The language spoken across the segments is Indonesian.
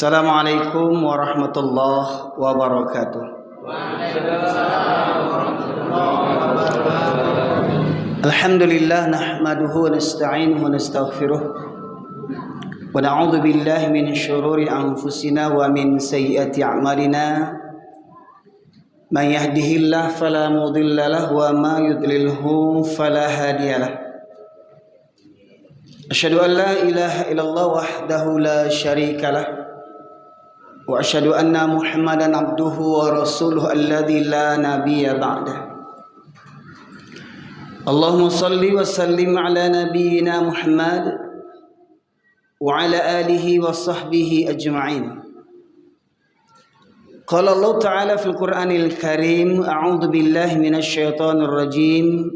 Assalamualaikum warahmatullahi wabarakatuh. Alhamdulillah nahmaduhu wa nasta'inuhu wa nastaghfiruh wa na'udzu billahi min syururi anfusina wa min sayyiati a'malina. Man yahdihillahu fala mudilla lahu wa ma yudlilhu fala hadiyalah. Asyhadu an la ilaha illallah wahdahu la syarikalah wa asyhadu anna Muhammadan abduhu wa rasuluhu alladzi la nabiyya ba'dah. Allahumma salli wa sallim ala nabiyyina Muhammad wa ala alihi wa sahbihi ajma'in. Qala Allah ta'ala fil Qur'anil Karim, a'udzu billahi minasy syaithanir rajim.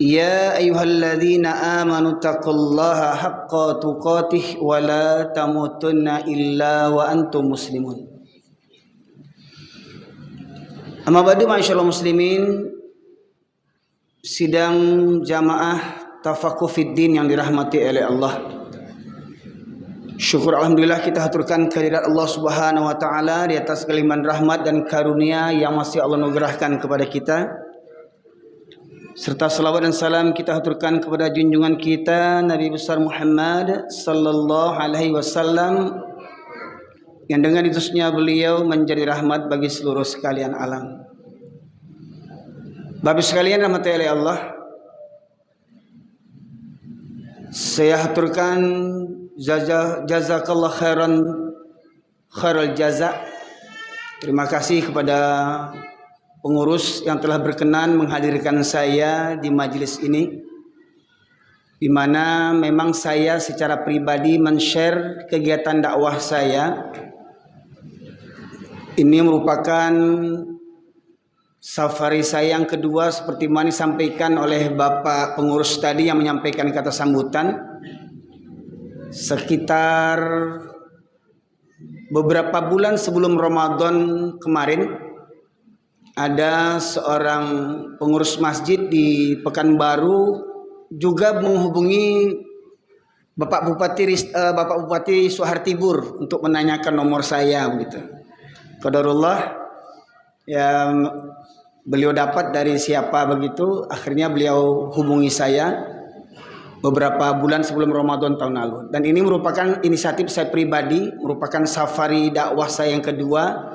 Ya ayyuhalladzina amanu taqullaha haqqa tuqatih wa la tamutunna illa wa antum muslimun. Amma ba'du, ma'asyiral muslimin, sidang jamaah tafaqquh fid din yang dirahmati oleh Allah. Syukur alhamdulillah kita haturkan kehadirat Allah Subhanahu wa taala di atas kelimpahan rahmat dan karunia yang masih Allah anugerahkan kepada kita. Serta salawat dan salam kita haturkan kepada junjungan kita Nabi besar Muhammad sallallahu alaihi wasallam, yang dengan diutusnya beliau menjadi rahmat bagi seluruh sekalian alam. Bapak sekalian rahmati oleh Allah, saya haturkan jazakallah khairal jaza. Terima kasih kepada pengurus yang telah berkenan menghadirkan saya di majelis ini, di mana memang saya secara pribadi men-share kegiatan dakwah saya. Ini merupakan safari saya yang kedua, seperti mana disampaikan oleh Bapak pengurus tadi yang menyampaikan kata sambutan. Sekitar beberapa bulan sebelum Ramadan kemarin, ada seorang pengurus masjid di Pekanbaru juga menghubungi Bapak Bupati Suhartibur untuk menanyakan nomor saya begitu. Qadarullah, ya, beliau dapat dari siapa begitu, akhirnya beliau hubungi saya beberapa bulan sebelum Ramadan tahun lalu. Dan ini merupakan inisiatif saya pribadi, merupakan safari dakwah saya yang kedua.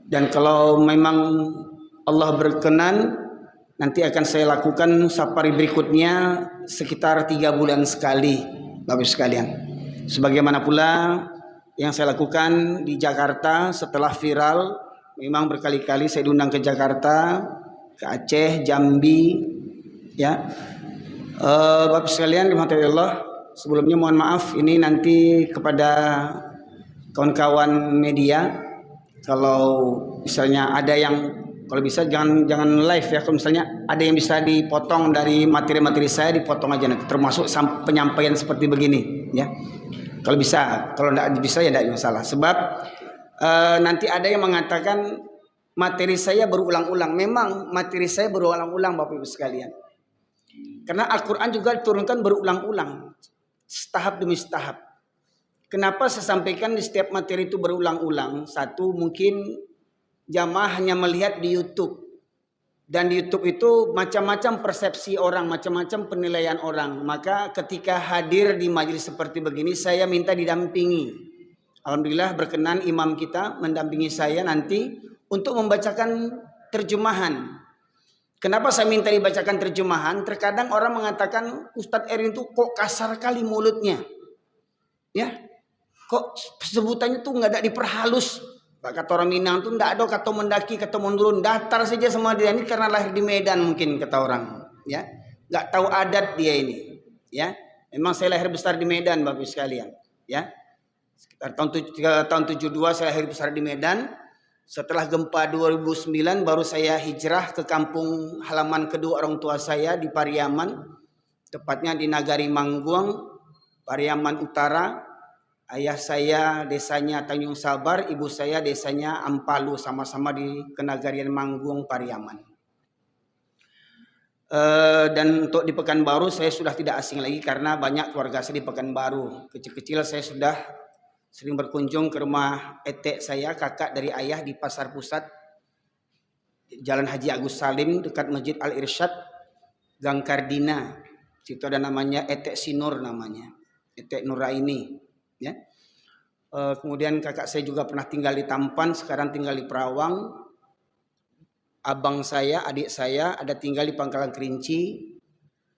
Dan kalau memang Allah berkenan, nanti akan saya lakukan safari berikutnya sekitar 3 bulan sekali, Bapak sekalian. Sebagaimana pula yang saya lakukan di Jakarta setelah viral, memang berkali-kali saya diundang ke Jakarta, ke Aceh, Jambi, ya. Bapak sekalian rahmatullahi Allah, sebelumnya mohon maaf ini nanti kepada kawan-kawan media, kalau misalnya ada yang, kalau bisa jangan live ya, kalau misalnya ada yang bisa dipotong dari materi-materi saya, dipotong aja nanti, termasuk penyampaian seperti begini ya. Kalau bisa, kalau tidak bisa ya tidak masalah. Sebab nanti ada yang mengatakan materi saya berulang-ulang. Memang materi saya berulang-ulang Bapak Ibu sekalian. Karena Al-Quran juga diturunkan berulang-ulang, setahap demi setahap. Kenapa saya sampaikan di setiap materi itu berulang-ulang? Satu, mungkin jamaah hanya melihat di YouTube. Dan di YouTube itu macam-macam persepsi orang, macam-macam penilaian orang. Maka ketika hadir di majelis seperti begini, saya minta didampingi. Alhamdulillah berkenan imam kita mendampingi saya nanti untuk membacakan terjemahan. Kenapa saya minta dibacakan terjemahan? Terkadang orang mengatakan Ustadz Erwin itu kok kasar kali mulutnya. Ya, kok sebutannya tuh nggak ada diperhalus. Pak kata orang Minang tuh nggak ada kata mendaki, kata menurun, datar saja sama dia. Ini karena lahir di Medan mungkin kata orang, ya, nggak tahu adat dia ini, ya. Memang saya lahir besar di Medan Bapak sekalian, ya. Sekitar tahun 72 saya lahir besar di Medan. Setelah gempa 2009 baru saya hijrah ke kampung halaman kedua orang tua saya di Pariaman, tepatnya di Nagari Mangguang, Pariaman Utara. Ayah saya desanya Tanjung Sabar, ibu saya desanya Ampalu, sama-sama di Kenagarian Mangguang, Pariaman. Dan untuk di Pekanbaru saya sudah tidak asing lagi karena banyak keluarga saya di Pekanbaru. Kecil-kecil saya sudah sering berkunjung ke rumah etek saya, kakak dari ayah di Pasar Pusat, Jalan Haji Agus Salim dekat Masjid Al Irsyad, Gang Kardina. Situ ada namanya Etek Sinur namanya, Etek Nuraini, ya. Kemudian kakak saya juga pernah tinggal di Tampan, sekarang tinggal di Perawang. Abang saya, adik saya ada tinggal di Pangkalan Kerinci,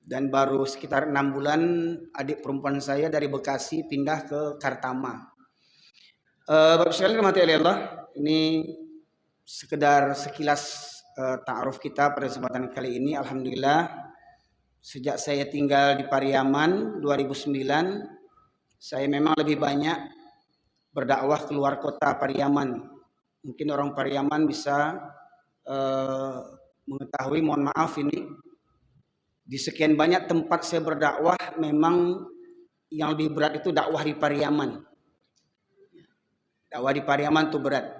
dan baru sekitar 6 bulan adik perempuan saya dari Bekasi pindah ke Kartama. Bapak sekalian rahmati Allah, ini sekedar sekilas ta'aruf kita pada kesempatan kali ini. Alhamdulillah, sejak saya tinggal di Pariaman 2009, saya memang lebih banyak berdakwah keluar kota Pariaman. Mungkin orang Pariaman bisa mengetahui, mohon maaf ini, di sekian banyak tempat saya berdakwah, memang yang lebih berat itu dakwah di Pariaman. Dakwah di Pariaman itu berat.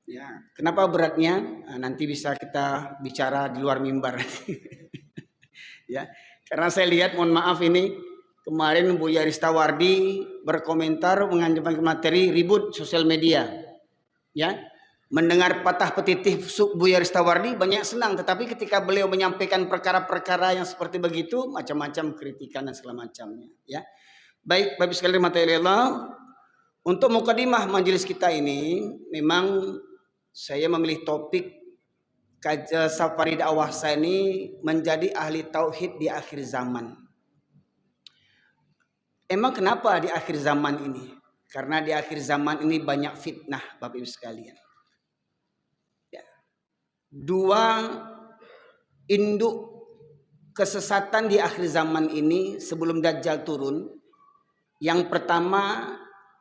Ya, kenapa beratnya? Nah, nanti bisa kita bicara di luar mimbar. Ya, karena saya lihat, mohon maaf ini, kemarin Buya Ristawardi berkomentar mengenai materi ribut sosial media. Ya, mendengar patah petitih Buya Ristawardi banyak senang, tetapi ketika beliau menyampaikan perkara-perkara yang seperti begitu, macam-macam kritikan dan segala macamnya. Ya, baik, Bapak sekalian materi Allah, untuk mukadimah majelis kita ini, memang saya memilih topik safari dakwah saya ini menjadi ahli tauhid di akhir zaman. Emang kenapa di akhir zaman ini? Karena di akhir zaman ini banyak fitnah, Bapak Ibu sekalian. Ya. Dua induk kesesatan di akhir zaman ini sebelum Dajjal turun. Yang pertama,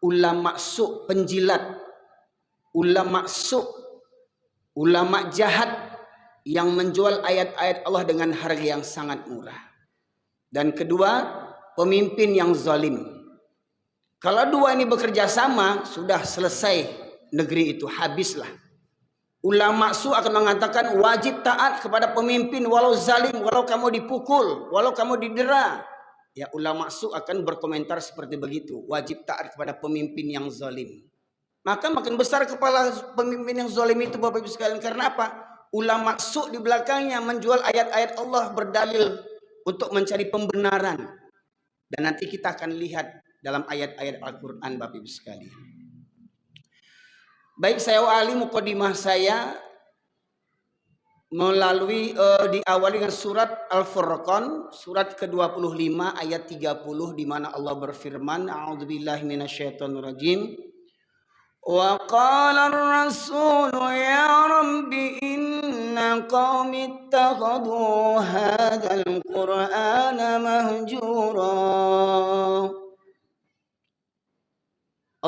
ulama su' penjilat, ulama su', ulama jahat yang menjual ayat-ayat Allah dengan harga yang sangat murah. Dan kedua, pemimpin yang zalim. Kalau dua ini bekerja sama, sudah selesai negeri itu, habislah. Ulama su akan mengatakan wajib taat kepada pemimpin walau zalim, walau kamu dipukul, walau kamu didera. Ya, ulama su akan berkomentar seperti begitu, wajib taat kepada pemimpin yang zalim. Maka makin besar kepala pemimpin yang zalim itu, Bapak Ibu sekalian. Karena apa? Ulama su di belakangnya menjual ayat-ayat Allah berdalil untuk mencari pembenaran. Dan nanti kita akan lihat dalam ayat-ayat Al-Quran, Bapak Ibu sekalian. Baik, saya awali mukadimah saya melalui diawali dengan surat Al-Furqan, surat ke-25 ayat 30, di mana Allah berfirman, A'udzubillahi minasyaitonirrajim. Wa qala ar-rasul ya rabbi inna qaumi ittakhadhu hadzal qur'ana mahjura.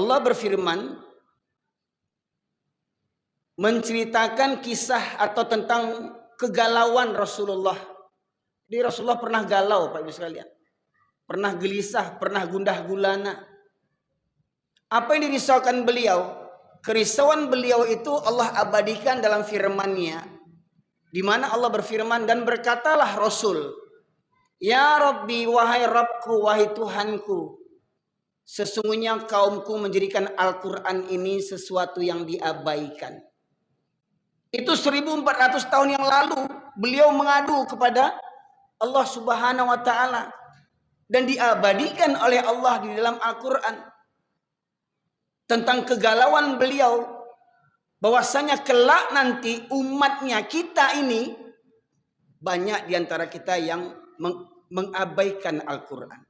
Allah berfirman menceritakan kisah atau tentang kegalauan Rasulullah. Jadi Rasulullah pernah galau, Pak Ibu sekalian. Pernah gelisah, pernah gundah gulana. Apa yang dirisaukan beliau? Kerisauan beliau itu Allah abadikan dalam firman-Nya, di mana Allah berfirman, dan berkatalah Rasul, ya Rabbi, wahai Rabbku, wahai Tuhanku, sesungguhnya kaumku menjadikan Al-Quran ini sesuatu yang diabaikan. Itu 1400 tahun yang lalu beliau mengadu kepada Allah Subhanahu wa Ta'ala, dan diabadikan oleh Allah di dalam Al-Quran tentang kegalauan beliau, bahwasanya kelak nanti umatnya kita ini banyak diantara kita yang mengabaikan Al-Quran.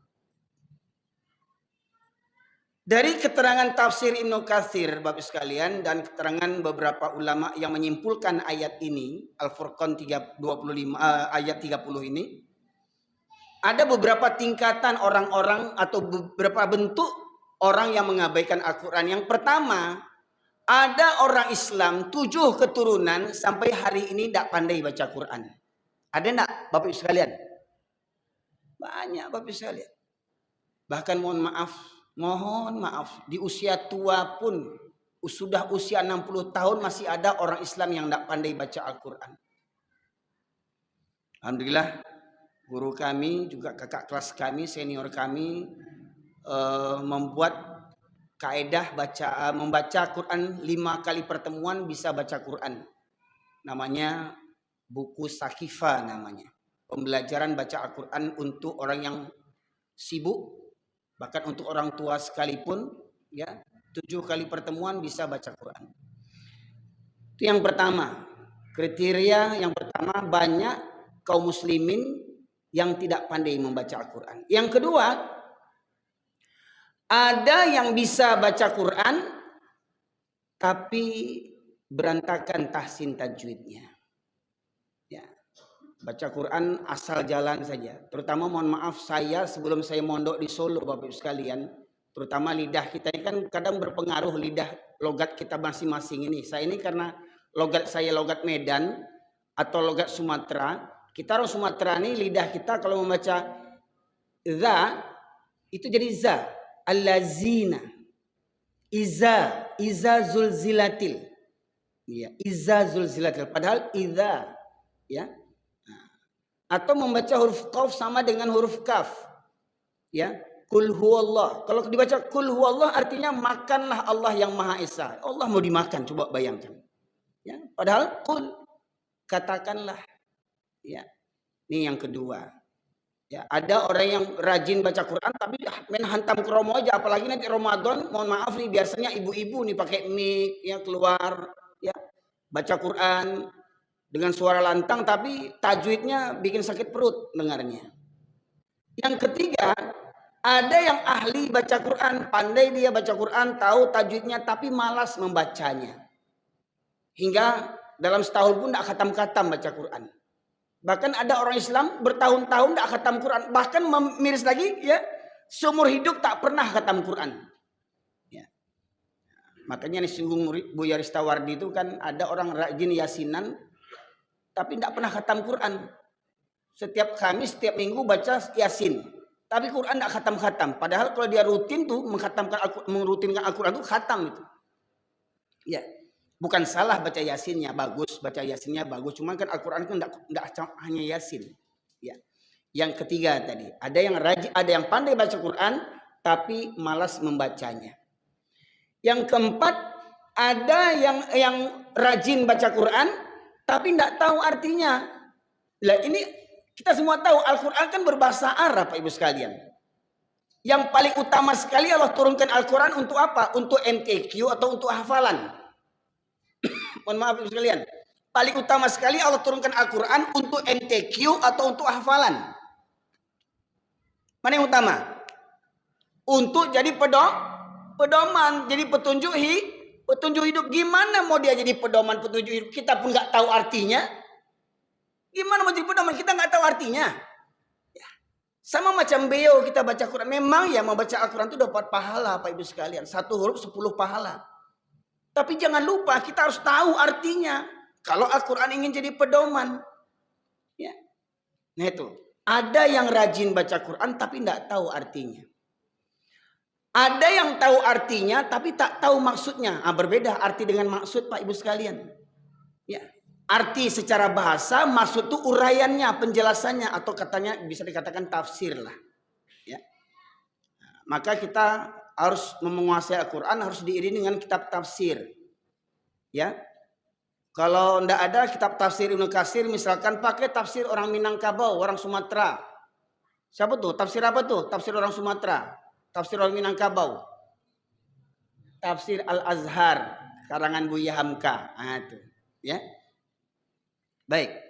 Dari keterangan tafsir Ibnu Katsir, Bapak sekalian, dan keterangan beberapa ulama yang menyimpulkan ayat ini, Al-Furqan 25 ayat 30 ini, ada beberapa tingkatan orang-orang atau beberapa bentuk orang yang mengabaikan Al-Quran. Yang pertama, ada orang Islam 7 keturunan sampai hari ini tidak pandai baca Quran. Ada enggak, Bapak Ibu sekalian? Banyak, Bapak Ibu sekalian. Bahkan mohon maaf, di usia tua pun, sudah usia 60 tahun masih ada orang Islam yang tidak pandai baca Al-Quran. Alhamdulillah, guru kami, juga kakak kelas kami, senior kami, membuat kaedah membaca Quran 5 kali pertemuan bisa baca Quran. Namanya buku Sakifa namanya. Pembelajaran baca Al-Quran untuk orang yang sibuk, bahkan untuk orang tua sekalipun, ya, 7 kali pertemuan bisa baca Quran. Itu yang pertama. Kriteria yang pertama, banyak kaum muslimin yang tidak pandai membaca Al-Quran. Yang kedua, ada yang bisa baca Quran tapi berantakan tahsin tajwidnya. Ya, baca Quran asal jalan saja. Terutama mohon maaf, saya sebelum saya mondok di Solo, Bapak Ibu sekalian, terutama lidah kita ini kan kadang berpengaruh, lidah logat kita masing-masing ini. Saya ini karena logat saya logat Medan atau logat Sumatera. Kita orang Sumatera ini lidah kita kalau membaca za itu jadi za. Allazina, iza zulzilatil, ya, iza zulzilatil, padahal iza, ya, atau membaca huruf qaf sama dengan huruf kaf, ya, kul huwallah. Kalau dibaca kul huwallah artinya makanlah Allah yang Maha Esa. Allah mau dimakan, coba bayangkan, ya, padahal kul, katakanlah, ya. Ini yang kedua. Ya, ada orang yang rajin baca Quran tapi main hantam kromo aja, apalagi nanti Ramadan, mohon maaf nih, biasanya ibu-ibu nih pakai mic ya keluar ya baca Quran dengan suara lantang tapi tajwidnya bikin sakit perut dengarnya. Yang ketiga, ada yang ahli baca Quran, pandai dia baca Quran, tahu tajwidnya tapi malas membacanya. Hingga dalam setahun pun tidak khatam-khatam baca Quran. Bahkan ada orang Islam bertahun-tahun tidak khatam Quran, bahkan miris lagi ya, seumur hidup tak pernah khatam Quran. Ya. Makanya disinggung Buya Ristawardi itu kan ada orang rajin yasinan tapi tidak pernah khatam Quran. Setiap Kamis, setiap Minggu baca yasin, tapi Quran tidak khatam-khatam. Padahal kalau dia rutin tuh merutinkan Al-Quran tuh khatam itu. Ya. Bukan salah baca yasinnya, bagus, baca yasinnya bagus. Cuman kan Al-Quran itu enggak hanya yasin. Ya. Yang ketiga tadi, ada yang rajin, ada yang pandai baca Quran, tapi malas membacanya. Yang keempat, ada yang rajin baca Quran, tapi enggak tahu artinya. Lah ini kita semua tahu Al-Quran kan berbahasa Arab, Pak Ibu sekalian. Yang paling utama sekali Allah turunkan Al-Quran untuk apa? Untuk MKQ atau untuk hafalan. Mohon maaf Ibu sekalian, paling utama sekali Allah turunkan Al-Quran untuk MTQ atau untuk hafalan. Mana yang utama? Untuk jadi pedoman, jadi petunjuk hidup. Gimana mau dia jadi pedoman petunjuk hidup? Kita pun nggak tahu artinya. Gimana mau jadi pedoman? Kita nggak tahu artinya. Ya. Sama macam beliau kita baca Quran. Memang ya membaca Al-Quran itu dapat pahala, Pak Ibu sekalian. 1 huruf 10 pahala. Tapi jangan lupa kita harus tahu artinya. Kalau Al-Quran ingin jadi pedoman. Ya. Nah itu. Ada yang rajin baca Quran tapi tidak tahu artinya. Ada yang tahu artinya tapi tak tahu maksudnya. Berbeda arti dengan maksud, Pak Ibu sekalian. Ya. Arti secara bahasa, maksud itu uraiannya, penjelasannya. Atau katanya bisa dikatakan tafsir lah. Ya. Maka kita harus menguasai Al-Quran, harus diiringi dengan kitab tafsir. Ya. Kalau tidak ada kitab tafsir Ibnu Katsir, misalkan pakai tafsir orang Minangkabau, orang Sumatera. Siapa tuh? Tafsir apa tuh? Tafsir orang Sumatera. Tafsir orang Minangkabau. Tafsir Al-Azhar, karangan Buya Hamka. Nah, itu. Ya. Baik.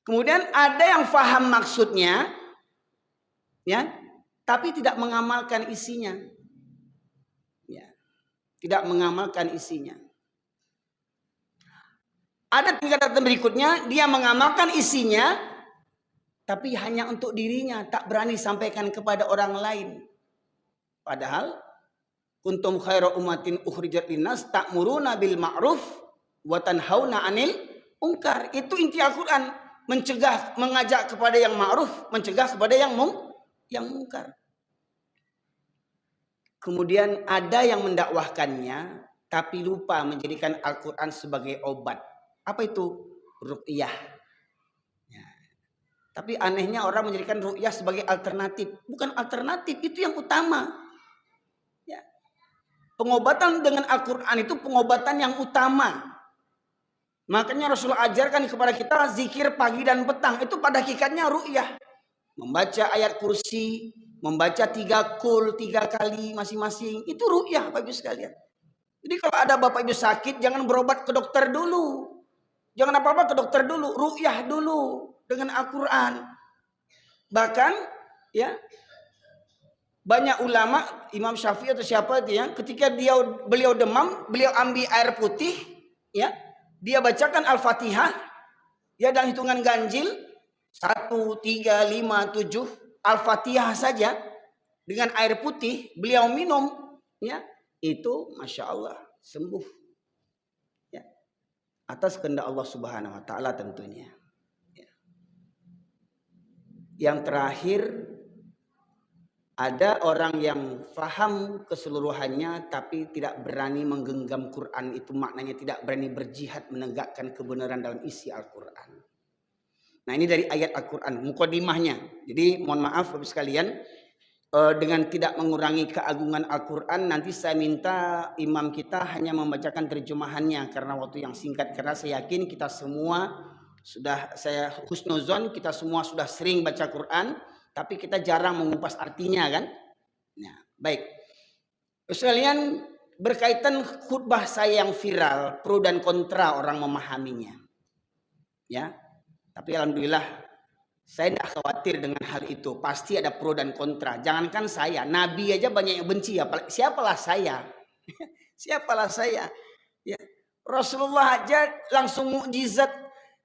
Kemudian ada yang faham maksudnya, ya, tapi tidak mengamalkan isinya. Tidak mengamalkan isinya. Ada tingkatan berikutnya, dia mengamalkan isinya, tapi hanya untuk dirinya, tak berani sampaikan kepada orang lain. Padahal, kuntum khaira ummatin ukhrijat linnas ta'muruna bil ma'ruf wa tanhauna 'anil munkar. Itu inti Al-Quran, mencegah, mengajak kepada yang ma'ruf, mencegah kepada yang munkar. Kemudian ada yang mendakwahkannya tapi lupa menjadikan Al-Quran sebagai obat. Apa itu? Ruqyah. Ya. Tapi anehnya orang menjadikan ruqyah sebagai alternatif. Bukan alternatif, itu yang utama. Ya. Pengobatan dengan Al-Quran itu pengobatan yang utama. Makanya Rasulullah ajarkan kepada kita zikir pagi dan petang. Itu pada hakikatnya ru'yah. Membaca ayat kursi, membaca 3 kul 3 kali masing-masing. Itu ru'yah Bapak Ibu sekalian. Jadi kalau ada Bapak Ibu sakit, jangan berobat ke dokter dulu. Jangan apa-apa ke dokter dulu. Ru'yah dulu dengan Al-Quran. Bahkan ya, banyak ulama, Imam Syafi'i atau siapa itu ya, ketika beliau demam, beliau ambil air putih, ya, dia bacakan Al-Fatihah, ya, dan hitungan ganjil 1, 3, 5, 7, Al-Fatihah saja dengan air putih beliau minum, ya, itu Masya Allah sembuh, ya, atas kehendak Allah Subhanahu Wa Taala tentunya. Ya. Yang terakhir, ada orang yang faham keseluruhannya tapi tidak berani menggenggam Quran, itu maknanya tidak berani berjihad menegakkan kebenaran dalam isi Al-Quran. Nah, ini dari ayat Al-Quran, mukadimahnya. Jadi mohon maaf Bapak sekalian, dengan tidak mengurangi keagungan Al-Quran, nanti saya minta imam kita hanya membacakan terjemahannya karena waktu yang singkat. Karena saya yakin kita semua sudah, saya husnuzon, kita semua sudah sering baca Quran, tapi kita jarang mengupas artinya kan. Nah, baik. Sekalian, berkaitan khutbah saya yang viral, pro dan kontra orang memahaminya. Ya. Tapi alhamdulillah saya tidak khawatir dengan hal itu. Pasti ada pro dan kontra. Jangankan saya, Nabi aja banyak yang benci, siapalah saya? Siapalah saya? Ya. Rasulullah aja langsung mukjizat,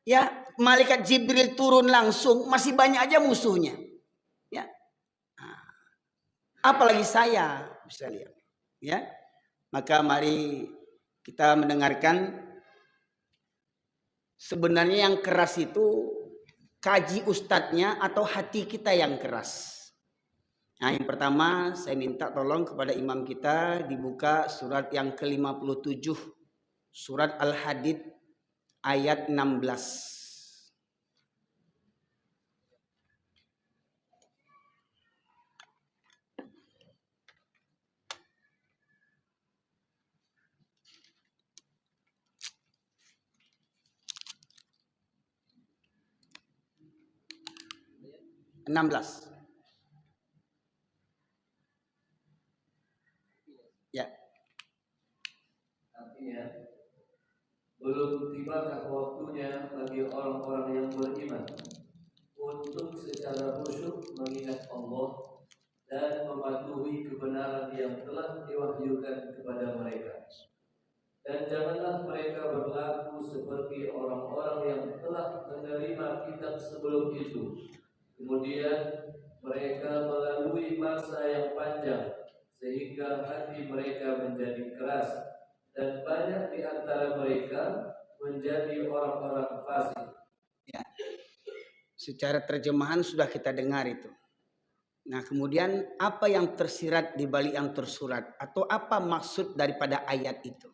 ya, malaikat Jibril turun langsung, masih banyak aja musuhnya. Ya, apalagi saya, bisa lihat, ya. Maka mari kita mendengarkan. Sebenarnya yang keras itu kaji ustadznya atau hati kita yang keras. Nah, yang pertama saya minta tolong kepada imam kita dibuka surat yang ke-57, surat Al-Hadid ayat 16. 16. Ya. Artinya, belum tibakah waktunya bagi orang-orang yang beriman untuk secara khusyuk mengingat Allah dan mematuhi kebenaran yang telah diwahyukan kepada mereka. Dan janganlah mereka berlaku seperti orang-orang yang telah menerima kitab sebelum itu. Kemudian mereka melalui masa yang panjang sehingga hati mereka menjadi keras, dan banyak di antara mereka menjadi orang-orang fasik. Ya. Secara terjemahan sudah kita dengar itu. Nah, kemudian apa yang tersirat di balik yang tersurat, atau apa maksud daripada ayat itu?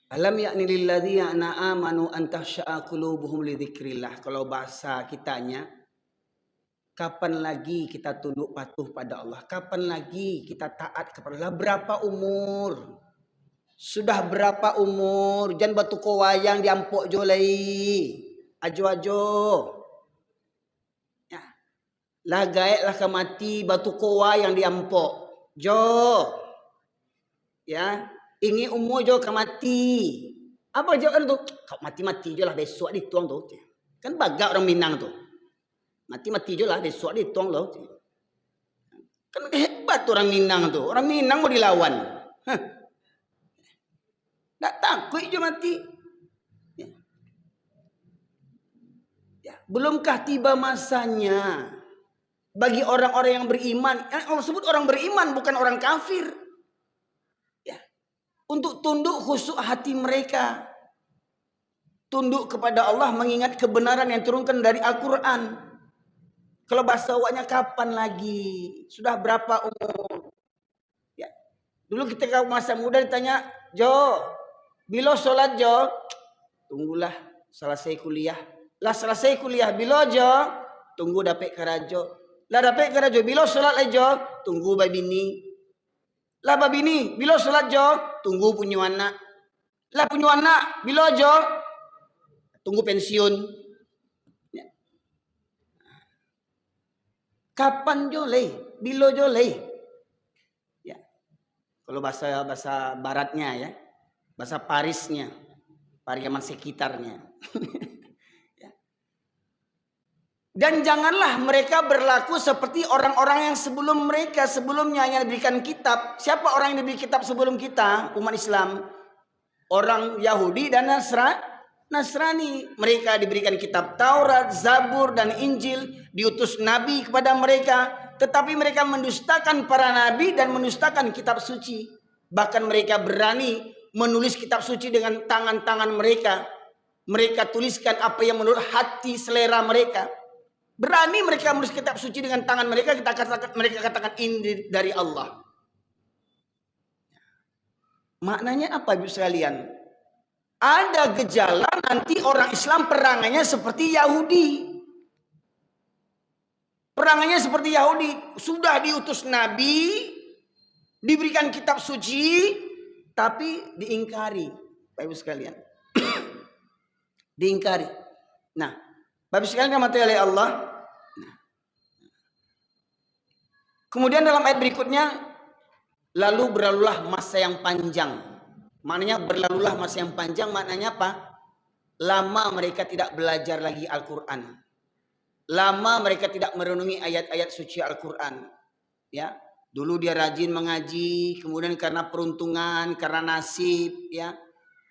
Alam ya'ni lilladzina amanu an tahsya'a qulubuhum li dzikrillah. Kalau bahasa kitanya, kapan lagi kita tunduk patuh pada Allah? Kapan lagi kita taat kepada Allah? Berapa umur? Sudah berapa umur? Jangan batu kowayang diampok jolai. Ajo-ajo. Ya. Lah gaek lah kemati batu kowayang diampok. Jo. Ya. Ingi umur jo kemati. Apa jo tu? Kau mati-mati jo lah besok dituang tu. Kan bagak orang Minang tu. Mati-mati jo lah besok dituang loh. Kan hebat orang Minang tu. Orang Minang mau dilawan. Hah. Tak takut je mati. Ya. Ya. Belumkah tiba masanya bagi orang-orang yang beriman. Allah sebut orang beriman, bukan orang kafir. Ya. Untuk tunduk khusyuk hati mereka. Tunduk kepada Allah, mengingat kebenaran yang turunkan dari Al-Quran. Kalau bahasa awaknya kapan lagi? Sudah berapa umur? Ya. Dulu kita kalau masa muda ditanya, Jo, bila sholat Jo? Tunggulah selesai kuliah. Lah selesai kuliah bila Jo? Tunggu dapat karajo. Lah dapat karajo bila sholat Jo? Tunggu bayi bini. Lah babini, bila sholat jo, tunggu punya anak. Lah punya anak, bila jo, tunggu pensiun. Ya. Kapan jo leh? Bila jo leh? Ya. Kalau bahasa baratnya ya, bahasa Parisnya, Pariaman sekitarnya. Ya. Dan janganlah mereka berlaku seperti orang-orang yang sebelumnya yang diberikan kitab. Siapa orang yang diberi kitab sebelum kita? Umat Islam. Orang Yahudi dan Nasrani. Mereka diberikan kitab Taurat, Zabur, dan Injil. Diutus Nabi kepada mereka. Tetapi mereka mendustakan para Nabi dan mendustakan kitab suci. Bahkan mereka berani menulis kitab suci dengan tangan-tangan mereka. Mereka tuliskan apa yang menurut hati selera mereka. Berani mereka menulis kitab suci dengan tangan mereka. Mereka katakan ini dari Allah. Maknanya apa ibu sekalian? Ada gejala nanti orang Islam perangannya seperti Yahudi. Perangannya seperti Yahudi. Sudah diutus Nabi, diberikan kitab suci, tapi diingkari. Bapak ibu sekalian. Diingkari. Nah, Bapak ibu sekalian dirahmati oleh Allah. Kemudian dalam ayat berikutnya, lalu berlalulah masa yang panjang. Maknanya berlalulah masa yang panjang maknanya apa? Lama mereka tidak belajar lagi Al-Quran. Lama mereka tidak merenungi ayat-ayat suci Al-Quran. Ya, dulu dia rajin mengaji, kemudian karena peruntungan, karena nasib, ya,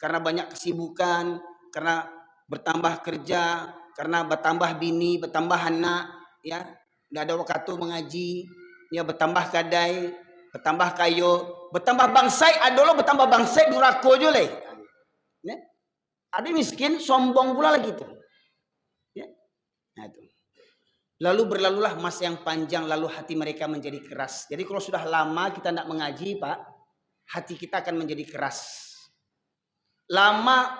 karena banyak kesibukan, karena bertambah kerja, karena bertambah bini, bertambah anak, ya, tidak ada waktu mengaji, ya, bertambah kadai, bertambah kayo, bertambah bangsai, adolo bertambah bangsai durako jo leh. Ya. Ada miskin, sombong pula lagi itu. Ya. Nah, itu. Lalu berlalulah masa yang panjang, lalu hati mereka menjadi keras. Jadi kalau sudah lama kita tidak mengaji, Pak, hati kita akan menjadi keras. Lama,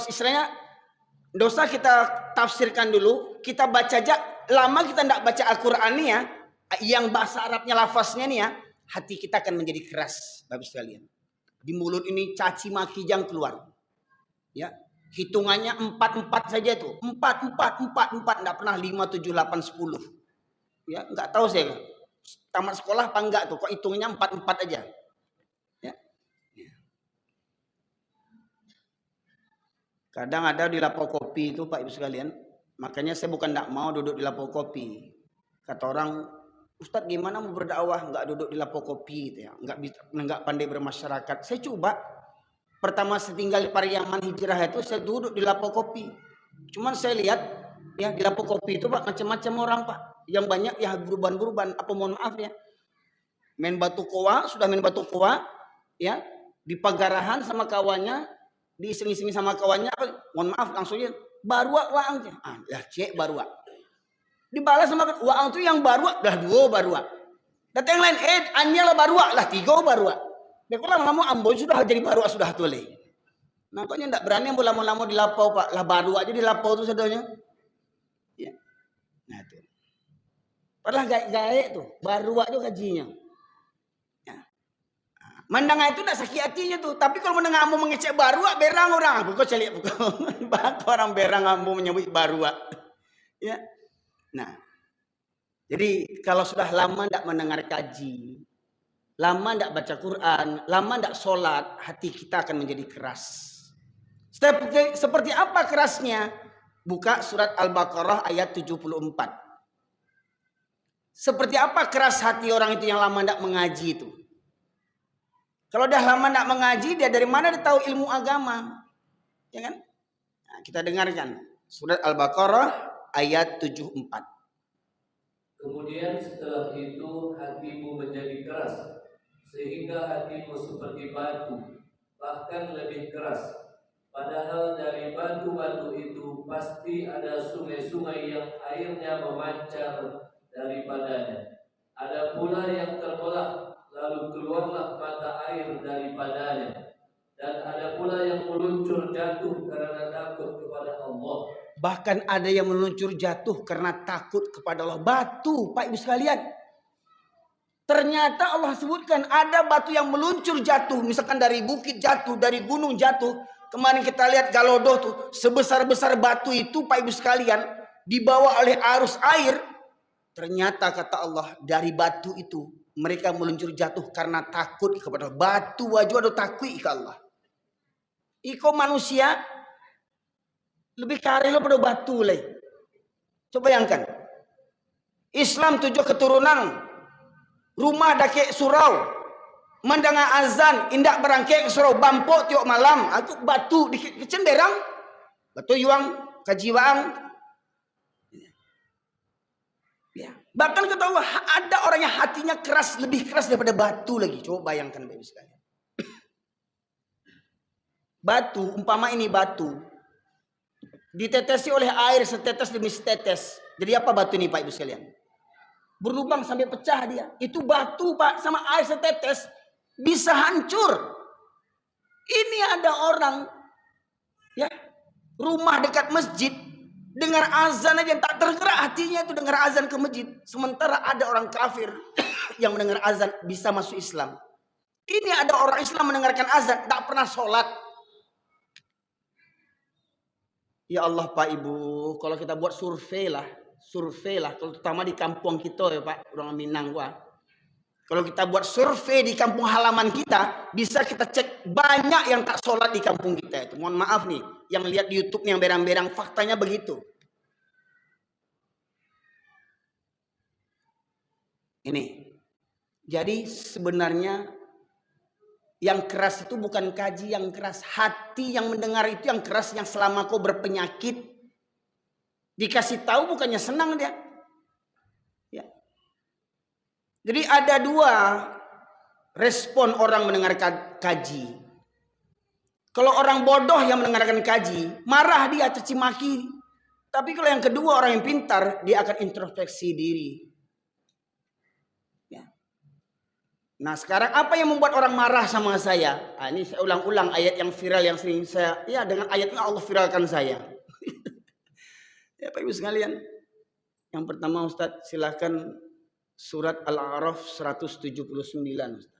istilahnya, dosa kita tafsirkan dulu, kita baca aja, lama kita tidak baca Al-Quran nih ya, yang bahasa Arabnya lafaznya nih ya, hati kita akan menjadi keras, Bapak sekalian. Di mulut ini caci maki yang keluar. Ya, hitungannya 4 saja tuh. 4, enggak pernah 5, 7, 8, 10. Ya, enggak tahu saya. Tamat sekolah apa enggak tuh, kok hitungnya 4 aja. Ya. Kadang ada di lapo kopi itu Pak Ibu sekalian. Makanya saya bukan enggak mau duduk di lapo kopi. Kata orang, Ustadz gimana mau berdakwah nggak duduk di lapo kopi gitu ya, nggak pandai bermasyarakat. Saya coba pertama saya tinggal di Pariaman hijrah itu saya duduk di lapo kopi. Cuman saya lihat ya di lapo kopi itu Pak macam-macam orang Pak, yang banyak ya beruban-beruban. Apa mohon maaf ya, main batu koa ya di pagarahan sama kawannya, diiseng-iseng sama kawannya, mohon maaf langsungnya barua waangnya, ya cek barua. Dibalas sama waang itu yang barua dah 2 barua. Datang yang lain anya lah barua lah 3 barua. Dekor lama ambon sudah jadi barua sudah tuh leh. Nampaknya ndak berani ambo lama-lama di lapau Pak. Lah barua aja di lapau tuh sadanya. Ya. Nah itu. Padahal gaek tuh, barua aja gajinya. Ya. Mendengar itu ndak sakit hatinya tuh, tapi kalau mendengar ambo mengecek barua berang orang. Aku kok celik orang berang ambo menyebut barua. Ya. Nah, jadi kalau sudah lama tidak mendengar kaji, lama tidak baca Quran, lama tidak sholat, hati kita akan menjadi keras. Seperti apa kerasnya? Buka surat Al-Baqarah ayat 74. Seperti apa keras hati orang itu yang lama tidak mengaji itu? Kalau dah lama tidak mengaji, dia dari mana dia tahu ilmu agama? Ya kan? Nah, kita dengarkan surat Al-Baqarah ayat 74. Kemudian setelah itu hatimu menjadi keras, sehingga hatimu seperti batu, bahkan lebih keras. Padahal dari batu-batu itu pasti ada sungai-sungai yang airnya memancar daripadanya. Ada pula yang terbelah, lalu keluarlah mata air daripadanya. Dan ada pula yang meluncur jatuh karena takut kepada Allah. Bahkan ada yang meluncur jatuh karena takut kepada Allah. Batu, Pak Ibu sekalian. Ternyata Allah sebutkan ada batu yang meluncur jatuh. Misalkan dari bukit jatuh, dari gunung jatuh. Kemarin kita lihat Galodoh tuh. Sebesar-besar batu itu Pak Ibu sekalian. Dibawa oleh arus air. Ternyata kata Allah dari batu itu. Mereka meluncur jatuh karena takut kepada batu wajah takut ke Allah. Iko manusia lebih karel pada batu leh. Coba bayangkan. Islam 7 keturunan. Rumah dake surau. Mendengar azan indak berangke ke surau bampok tiok malam. Aku batu di kecenderang. Batu yuang kajiwaan. Ya. Bahkan kata Allah ada orang yang hatinya keras, lebih keras daripada batu lagi. Coba bayangkan Bapak Ibu sekalian. Batu, umpama ini batu. Ditetesi oleh air setetes demi setetes. Jadi apa batu ini Pak Ibu sekalian? Berlubang sampai pecah dia. Itu batu Pak sama air setetes bisa hancur. Ini ada orang ya, rumah dekat masjid. Dengar azan aja tak tergerak hatinya itu dengar azan ke masjid. Sementara ada orang kafir yang mendengar azan bisa masuk Islam. Ini ada orang Islam mendengarkan azan tak pernah sholat. Ya Allah Pak Ibu, kalau kita buat survei lah, kalau terutama di kampung kita ya Pak, orang Minang gua. Kalau kita buat survei di kampung halaman kita, bisa kita cek banyak yang tak sholat di kampung kita itu. Mohon maaf nih, yang lihat di YouTube yang berang-berang, faktanya begitu. Ini. Jadi sebenarnya yang keras itu bukan kaji yang keras. Hati yang mendengar itu yang keras, yang selama kau berpenyakit. Dikasih tahu bukannya senang dia. Ya. Jadi ada 2 respon orang mendengar kaji. Kalau orang bodoh yang mendengarkan kaji, marah dia, caci maki. Tapi kalau yang kedua orang yang pintar, dia akan introspeksi diri. Ya. Nah sekarang apa yang membuat orang marah sama saya? Nah, ini saya ulang-ulang ayat yang viral yang sering saya, ya dengan ayatnya Allah viralkan saya. Ya Pak Ibu sekalian. Yang pertama Ustadz silahkan surat Al-A'raf 179 Ustadz.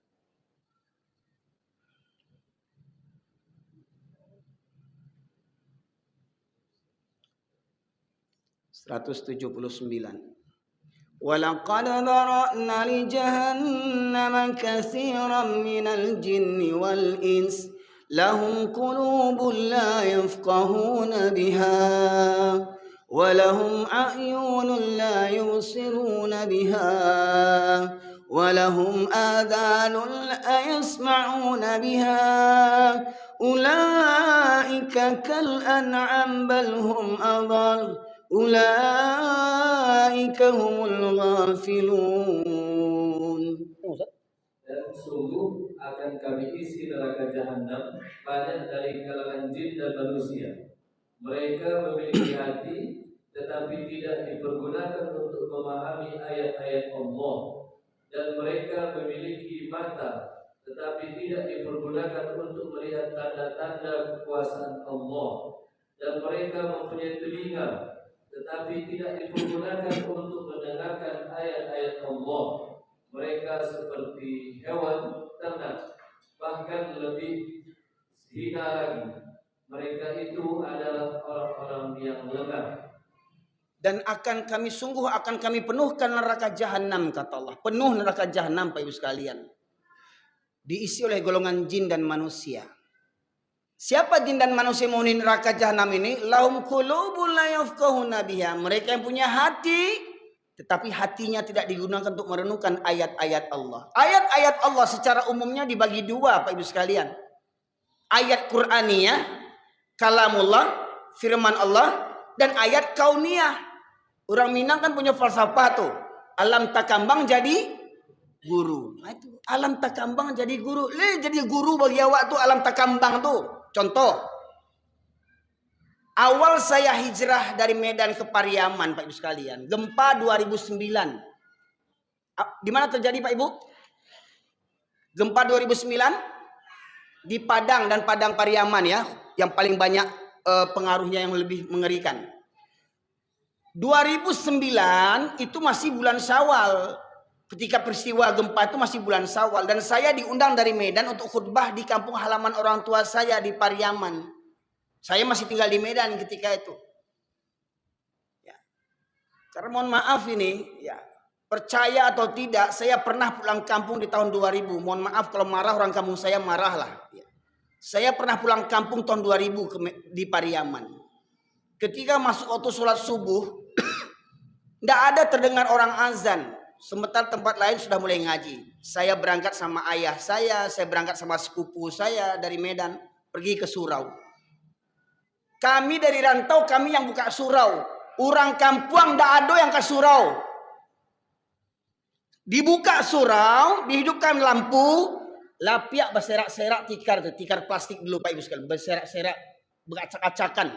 179. Walaqad dhara'na li jahannama katsiran minal jinni wal ins lahum qulubun la yafqahuna biha ولهم أعين لا يبصرون بها ولهم آذان لا يسمعون بها أولئك كالأنعام بل هم أضل أولئك هم الغافلون. Dan sungguh akan kami isi neraka jahanam banyak dari kalangan jin dan manusia. Mereka memiliki hati tetapi tidak dipergunakan untuk memahami ayat-ayat Allah, dan mereka memiliki mata tetapi tidak dipergunakan untuk melihat tanda-tanda kekuasaan Allah, dan mereka mempunyai telinga tetapi tidak dipergunakan untuk mendengarkan ayat-ayat Allah. Mereka seperti hewan ternak, bahkan lebih hina lagi. Mereka itu adalah orang-orang yang lemah. Dan akan kami penuhkan neraka jahanam kata Allah. Penuh neraka jahanam Pak Ibu sekalian. Diisi oleh golongan jin dan manusia. Siapa jin dan manusia menghuni neraka jahanam ini? Lahum qulubun la yafqahuna biha. Mereka yang punya hati tetapi hatinya tidak digunakan untuk merenungkan ayat-ayat Allah. Ayat-ayat Allah secara umumnya dibagi 2 Pak Ibu sekalian. Ayat Qur'aniyah, kalamullah, firman Allah, dan ayat kauniyah. Orang Minang kan punya falsafah tuh. Alam takambang jadi guru. Nah, itu alam takambang jadi guru. Jadi guru bagi awak tuh alam takambang tuh. Contoh. Awal saya hijrah dari Medan ke Pariaman Pak Ibu sekalian. Gempa 2009. Di mana terjadi Pak Ibu? Gempa 2009 di Padang dan Padang Pariaman ya. Yang paling banyak pengaruhnya yang lebih mengerikan. 2009 itu masih bulan Syawal. ketika peristiwa gempa itu masih bulan Syawal, dan saya diundang dari Medan untuk khutbah di kampung halaman orang tua saya di Pariaman. Saya masih tinggal di Medan ketika itu. Ya. Karena mohon maaf ini, ya, percaya atau tidak, saya pernah pulang kampung di tahun 2000. Mohon maaf kalau marah orang kampung saya, marahlah. Ya. Saya pernah pulang kampung tahun 2000 di Pariaman. Ketika masuk waktu sholat subuh, tidak ada terdengar orang azan. Sementara tempat lain sudah mulai ngaji. Saya berangkat sama ayah saya berangkat sama sepupu saya dari Medan, pergi ke surau. Kami dari rantau, kami yang buka surau. Orang kampung tidak ada yang ke surau. Dibuka surau, dihidupkan lampu, lapiak berserak-serak tikar plastik dulu Pak Ibu sekalian, berserak-serak, beracak-acakan.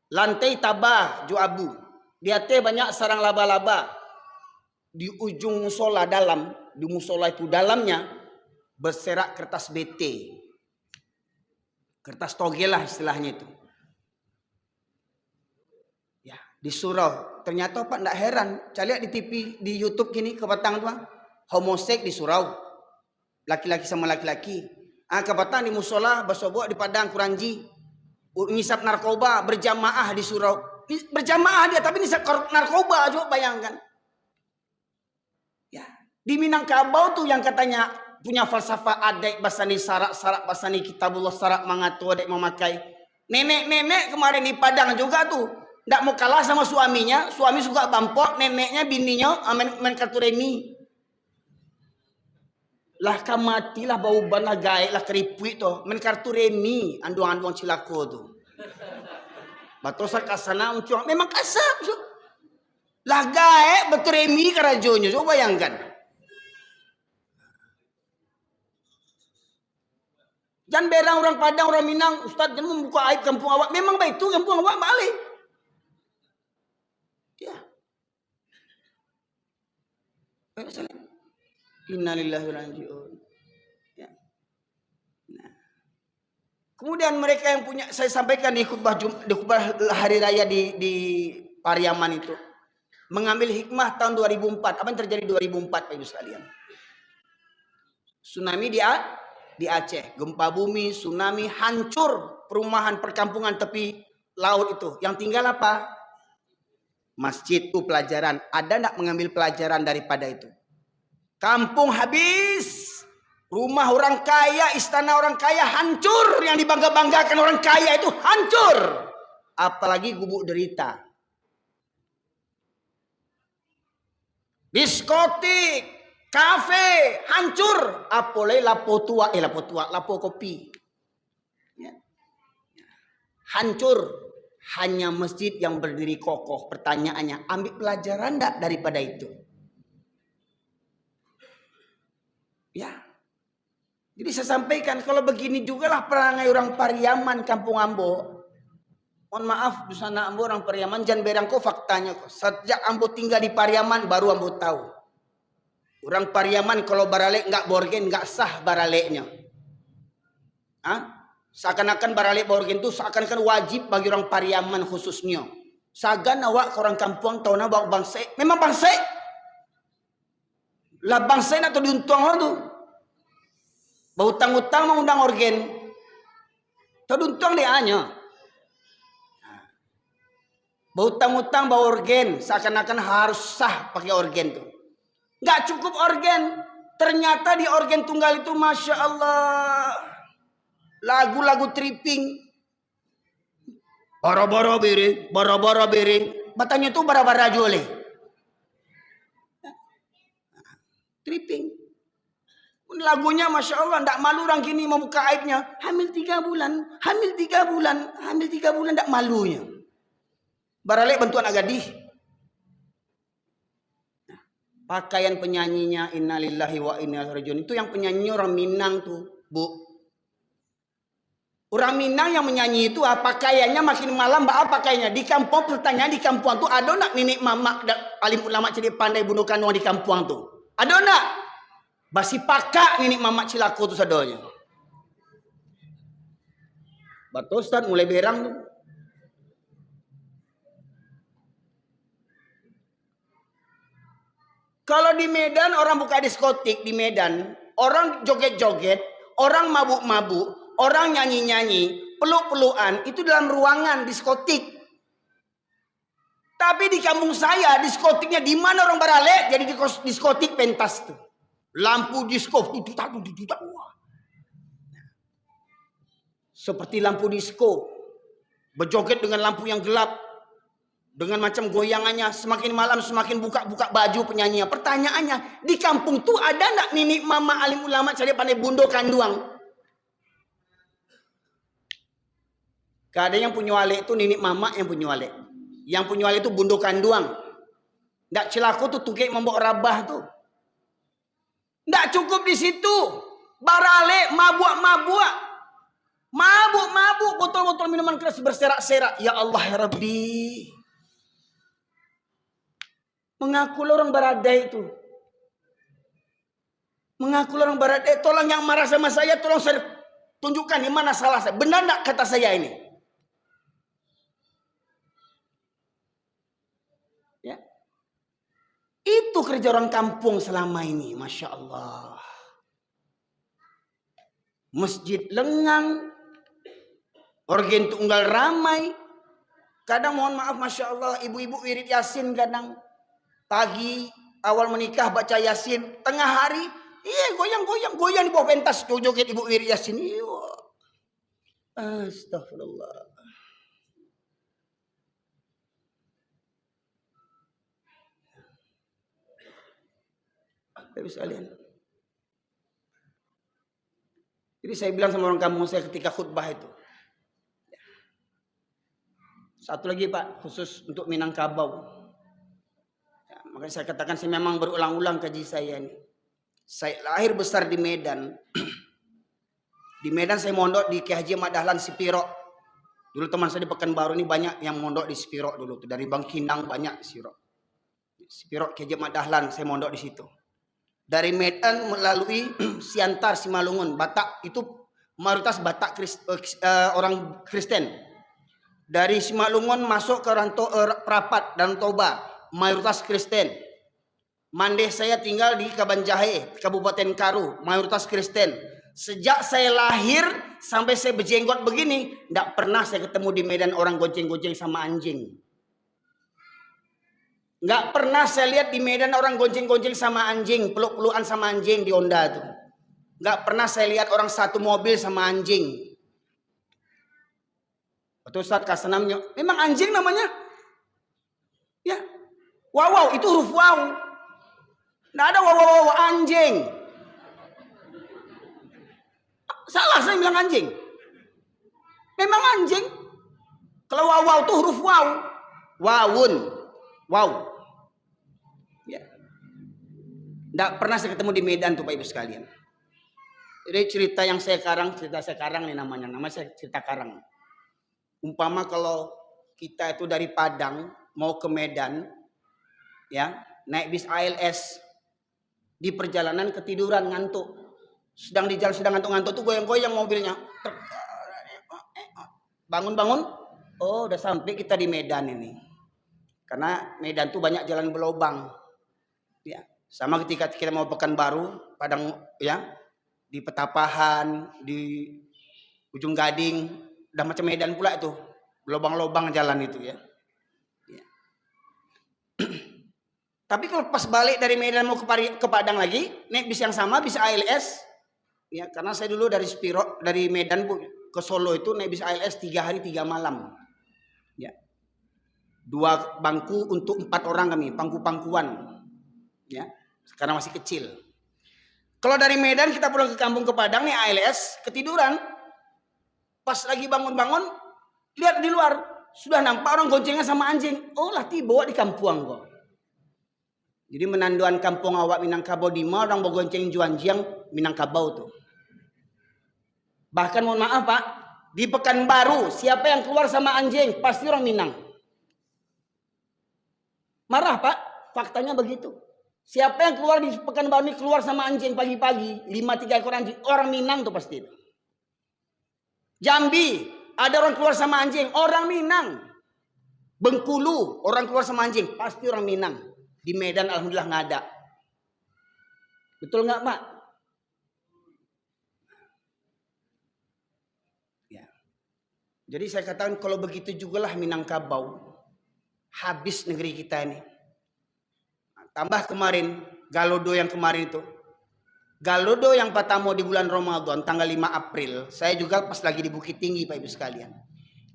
Lantai tabah, abu. Di atas banyak sarang laba-laba. Di ujung musola dalam, di musola itu dalamnya berserak kertas BT. Kertas toge lah istilahnya itu. Ya, di surau. Ternyata Pak enggak heran. Saya lihat di TV, di YouTube gini ke Batang tuh, homoseks di surau. Laki-laki sama laki-laki. Ke Batang di musola, bersobok di Padang Kuranji. Ngisap narkoba berjamaah di surau. Berjamaah dia tapi ngisap narkoba, coba bayangkan. Ya, di Minangkabau tuh yang katanya punya falsafah adek basani sarak basani kitabullah sarak mangatu adek memakai. Nenek-nenek kemarin di Padang juga tuh ndak mau kalah sama suaminya, suami suka bampok, neneknya bininya main kartu remi. Lah kamatilah bau ban lah gaek lah keripui tuh main kartu remi anduang-anduang cilako tuh. Batosa kasana uncung memang kasar. Lah gaek betremi karajonya, coba bayangkan. Jangan berang orang Padang, orang Minang, Ustaz jangan membuka aib kampung awak. Memang baik itu kampung awak balik. Ya. Innalillahi wa inna ilaihi raji'un. Ya. Nah. Kemudian mereka yang punya, saya sampaikan di khutbah hari raya di Pariaman itu. Mengambil hikmah tahun 2004. Apa yang terjadi 2004 Pak Ibu sekalian? Tsunami di Aceh, gempa bumi, tsunami, hancur perumahan perkampungan tepi laut itu. Yang tinggal apa? Masjid itu pelajaran. Ada enggak mengambil pelajaran daripada itu? Kampung habis. Rumah orang kaya, istana orang kaya hancur. Yang dibangga-banggakan orang kaya itu hancur. Apalagi gubuk derita. Diskotik, kafe, hancur. Apalagi lapo kopi. Ya. Hancur. Hanya masjid yang berdiri kokoh. Pertanyaannya, ambil pelajaran enggak daripada itu? Ya. Jadi saya sampaikan, kalau begini juga lah perangai orang Pariaman, Kampung Ambo. Mohon maaf, di sana Ambo orang Pariaman, jangan berangko faktanya. Sejak Ambo tinggal di Pariaman, baru Ambo tahu. Orang Pariaman kalau baralek nggak borgen, nggak sah baraleknya. Seakan-akan baralek borgen itu seakan-akan wajib bagi orang Pariaman khususnya. Sagan awak ke orang kampung tahu na bawa bangsa, memang bangsa. Lah bangsa nak tu diuntung lah tu. Bahutang-utang mengundang organ. Teruntung dia hanya. Bahutang-utang bawa organ, seakan-akan harus sah pakai organ tu. Nggak cukup organ. Ternyata di organ tunggal itu Masya Allah. Lagu-lagu tripping. Boro-boro biri. Batanya itu bara-bara jole. Tripping. Lagunya Masya Allah. Nggak malu orang kini membuka aibnya. Hamil 3 bulan. Hamil 3 bulan. Nggak malunya. Baralek bantuan agadih. Pakaian penyanyinya innalillahi wa inna ilaihi raji'un. Itu yang penyanyi orang Minang tuh, Bu. Orang Minang yang menyanyi itu pakaiannya makin malam pakaiannya. Di kampung pertanyaan di kampung tuh ada nak nenek mama alim ulama jadi pandai bunuh kanuang di kampung tuh? Ada nak? Basi pakak nenek mama cilaku tuh sadonya. Batu Ustaz mulai berang tuh. Kalau di Medan orang buka diskotik di Medan, orang joget-joget, orang mabuk-mabuk, orang nyanyi-nyanyi, peluk-pelukan, itu dalam ruangan diskotik. Tapi di kampung saya diskotiknya di mana orang barale? Jadi diskotik pentas tuh. Lampu disko seperti lampu disko. Berjoget dengan lampu yang gelap. Dengan macam goyangannya, semakin malam semakin buka-buka baju penyanyinya. Pertanyaannya, di kampung tuh ada enggak nini mama alim ulama cari pandai bundo kanduang? Kadang yang punya wale itu nini mama yang punya wale. Yang punya wale itu bundo kanduang. Enggak celaku tuh tukik membok rabah tuh. Enggak cukup di situ. Barale mabuk-mabuk. Mabuk-mabuk botol-botol minuman keras berserak-serak. Ya Allah ya Rabbi. Mengaku orang Baradai itu. Mengaku orang Baradai. Tolong yang marah sama saya, tolong saya tunjukkan di mana salah saya. Benar enggak kata saya ini? Ya. Itu kerja orang kampung selama ini. Masya Allah. Masjid lengang. Organ tunggal ramai. Kadang mohon maaf Masya Allah. Ibu-ibu wirid Yasin kadang. Pagi awal menikah baca Yasin, tengah hari goyang di bawah pentas joget ibu wirid Yasin. Astagfirullah. Bapak sekalian. Jadi saya bilang sama orang kampung saya ketika khutbah itu. Satu lagi Pak, khusus untuk Minangkabau. Makanya saya katakan saya memang berulang-ulang kaji saya ini. Saya lahir besar di Medan. Di Medan saya mondok di Kiai Haji Ahmad Dahlan Sipiro. Dulu teman saya di Pekanbaru ini banyak yang mondok di Sipiro dulu tuh. Dari Bangkinang banyak Sipiro Kiai Haji Ahmad Dahlan saya mondok di situ. Dari Medan melalui Siantar Simalungun, Batak itu mayoritas Batak orang Kristen. Dari Simalungun masuk ke Prapat dan Toba. Mayoritas Kristen. Mandeh saya tinggal di Kabanjahe, Kabupaten Karu, mayoritas Kristen. Sejak saya lahir sampai saya berjenggot begini, tidak pernah saya ketemu di Medan orang gonceng-gonceng sama anjing. Nggak pernah saya lihat di Medan orang gonceng-gonceng sama anjing, peluk-pelukan sama anjing di Honda tuh. Nggak pernah saya lihat orang satu mobil sama anjing. Betul Ustaz Kasanamnya, memang anjing namanya? Ya. Wow, itu huruf wow. Nggak ada wow, anjing. Salah saya bilang anjing. Memang anjing. Kalau wow itu huruf wow. Wawun. Wow. Ya. Nggak pernah saya ketemu di Medan tuh Pak Ibu sekalian. Jadi cerita saya karang nih namanya. Nama saya cerita karang. Umpama kalau kita itu dari Padang mau ke Medan. Ya, naik bis ALS di perjalanan ketiduran ngantuk. Sedang di jalan sedang ngantuk-ngantuk tuh goyang-goyang mobilnya. Bangun-bangun, oh udah sampai kita di Medan ini. Karena Medan tuh banyak jalan berlobang. Ya, sama ketika kita mau Pekanbaru, Padang ya, di Petapahan, di Ujung Gading, udah macam Medan pula itu. Lobang-lobang jalan itu ya. Tapi kalau pas balik dari Medan mau ke Padang lagi, naik bis yang sama, bis ALS. Ya, karena saya dulu dari Spiro, dari Medan ke Solo itu naik bis ALS 3 hari 3 malam. Ya. 2 bangku untuk 4 orang kami, pangku-pangkuan. Ya, karena masih kecil. Kalau dari Medan kita pulang ke kampung ke Padang nih ALS, ketiduran. Pas lagi bangun-bangun, lihat di luar, sudah nampak orang goncengan sama anjing. Oh lah tiba di kampung kok. Jadi menanduan kampung awak Minangkabau di mana orang bogonceng Juanjiang Minangkabau tuh. Bahkan mohon maaf Pak, di Pekanbaru siapa yang keluar sama anjing pasti orang Minang. Marah Pak, faktanya begitu. Siapa yang keluar di Pekanbaru ini keluar sama anjing pagi-pagi 5-3 ekor anjing, orang Minang tuh pasti. Jambi ada orang keluar sama anjing, orang Minang. Bengkulu orang keluar sama anjing pasti orang Minang. Di Medan alhamdulillah nggak ada. Betul nggak, Pak? Ya. Jadi saya katakan kalau begitu jugalah Minangkabau. Habis negeri kita ini. Tambah kemarin, Galodo yang kemarin itu. Galodo yang pertama di bulan Ramadan, tanggal 5 April. Saya juga pas lagi di Bukit Tinggi, Pak Ibu sekalian.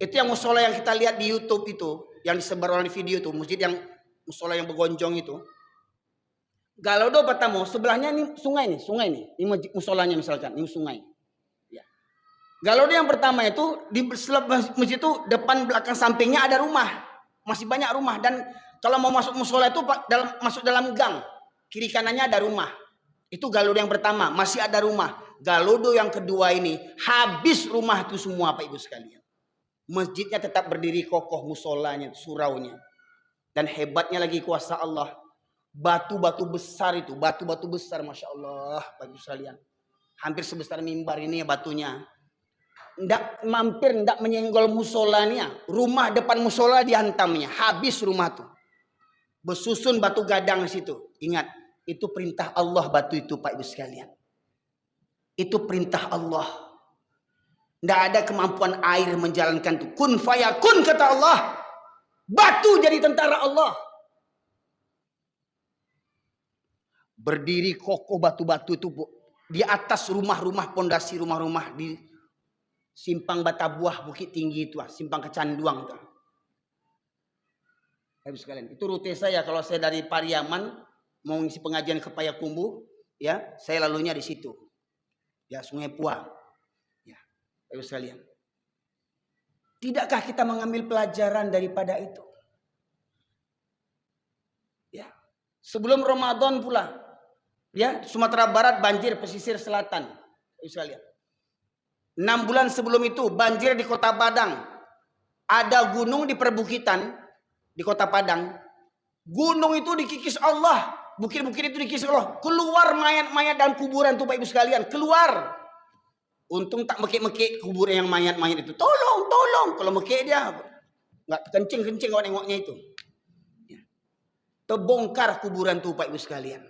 Itu yang musola yang kita lihat di YouTube itu. Yang disebar oleh video itu. Masjid yang musola yang bergonjong itu. Galodo pertama, sebelahnya ini sungai nih. Ini musolanya misalkan, ini sungai. Ya. Galodo yang pertama itu, di masjid itu depan belakang sampingnya ada rumah. Masih banyak rumah. Dan kalau mau masuk musola itu masuk dalam gang. Kiri kanannya ada rumah. Itu Galodo yang pertama. Masih ada rumah. Galodo yang kedua ini. Habis rumah itu semua Pak Ibu sekalian. Masjidnya tetap berdiri kokoh. Musolanya, suraunya. Dan hebatnya lagi kuasa Allah. Batu-batu besar itu. Batu-batu besar Masya Allah Pak Ibu sekalian. Hampir sebesar mimbar ini ya batunya. Ndak menyenggol musolanya. Rumah depan musola dihantamnya. Habis rumah tuh. Bersusun batu gadang di situ. Ingat, itu perintah Allah batu itu Pak Ibu sekalian. Itu perintah Allah. Ndak ada kemampuan air menjalankan itu. Kun fayakun kata Allah. Batu jadi tentara Allah. Berdiri kokoh batu-batu itu di atas rumah-rumah, pondasi rumah-rumah di Simpang Batabuah Bukit Tinggi itu, Simpang Kecanduang itu. Habis sekalian, itu rute saya kalau saya dari Pariaman mau ngisi pengajian ke Payakumbuh, ya, saya lalunya di situ. Ya, Sungai Puah. Ya, habis sekalian. Tidakkah kita mengambil pelajaran daripada itu? Ya. Sebelum Ramadan pula, ya, Sumatera Barat banjir, pesisir selatan. Habis sekalian. 6 bulan sebelum itu banjir di Kota Padang. Ada gunung di perbukitan di Kota Padang. Gunung itu dikikis Allah. Bukit-bukit itu dikikis Allah. Keluar mayat-mayat dan kuburan tuh Pak Ibu sekalian. Keluar. Untung tak mekik-mekik kuburan yang mayat-mayat itu. Tolong. Kalau mekik dia nggak kencing-kencing kalau nengoknya itu. Ya. Terbongkar kuburan tuh Pak Ibu sekalian.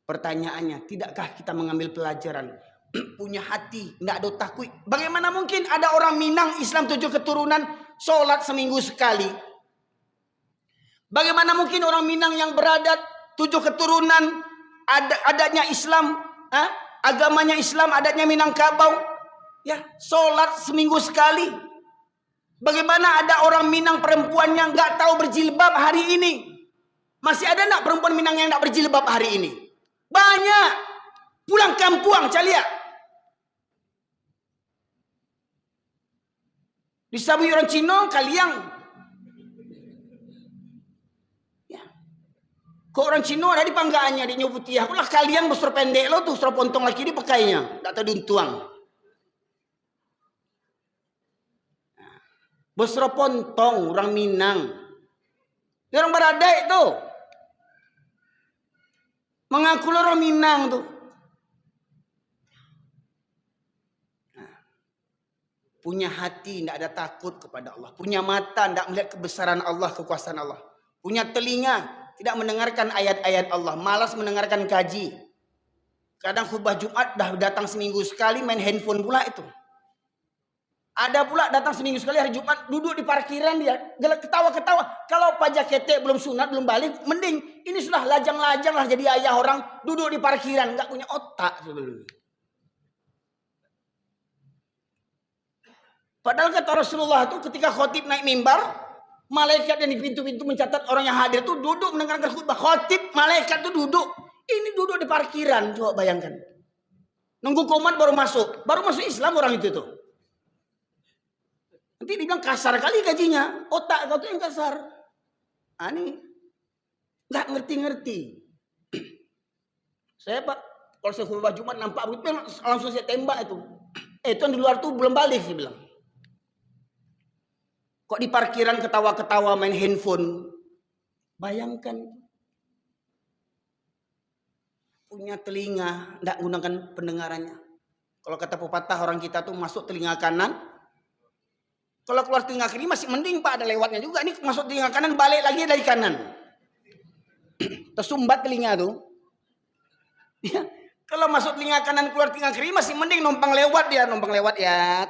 Pertanyaannya, tidakkah kita mengambil pelajaran? Punya hati, nggak ada takut. Bagaimana mungkin ada orang Minang Islam 7 keturunan sholat seminggu sekali? Bagaimana mungkin orang Minang yang beradat 7 keturunan adatnya Islam, agamanya Islam, adatnya Minangkabau, ya sholat seminggu sekali? Bagaimana ada orang Minang perempuan yang nggak tahu berjilbab hari ini? Masih ada nggak perempuan Minang yang nggak berjilbab hari ini? Banyak. Pulang kampung, Calia. Disabui orang Cina, kaliang. Ya. Kok orang Cina ada di panggaannya, di Nyuputiah. Kulah kaliang besar pendek lo tuh, besar pontong lagi di pakainya. Tak tahu duntuang. Besar pontong, orang Minang. Dia orang Baradai tuh. Mengaku orang Minang tuh. Punya hati, tidak ada takut kepada Allah. Punya mata, tidak melihat kebesaran Allah, kekuasaan Allah. Punya telinga, tidak mendengarkan ayat-ayat Allah. Malas mendengarkan kaji. Kadang khutbah Jumat dah datang seminggu sekali, main handphone pula itu. Ada pula datang seminggu sekali hari Jumat, duduk di parkiran dia. Ketawa-ketawa. Kalau pajak ketek belum sunat, belum balik, mending. Ini sudah lajang-lajang lah jadi ayah orang. Duduk di parkiran, nggak punya otak sebenarnya. Padahal kata Rasulullah itu ketika khotib naik mimbar, malaikat yang di pintu-pintu mencatat orang yang hadir itu duduk mendengarkan khutbah. Khotib, malaikat itu duduk. Ini duduk di parkiran, coba bayangkan. Nunggu komat baru masuk. Baru masuk Islam orang itu tuh. Nanti dibilang kasar kali gajinya. Otak kau tuh yang kasar. Ini nggak ngerti-ngerti. Saya Pak, kalau saya khutbah Jumat nampak begitu langsung saya tembak itu. Itu yang di luar tuh belum balik sih bilang. Kok di parkiran ketawa-ketawa main handphone? Bayangkan. Punya telinga, tidak gunakan pendengarannya. Kalau kata pepatah orang kita tuh masuk telinga kanan. Kalau keluar telinga kiri masih mending Pak, ada lewatnya juga. Ini masuk telinga kanan, balik lagi dari kanan. Tersumbat telinga tuh. Ya, kalau masuk telinga kanan keluar telinga kiri masih mending numpang lewat dia, ya.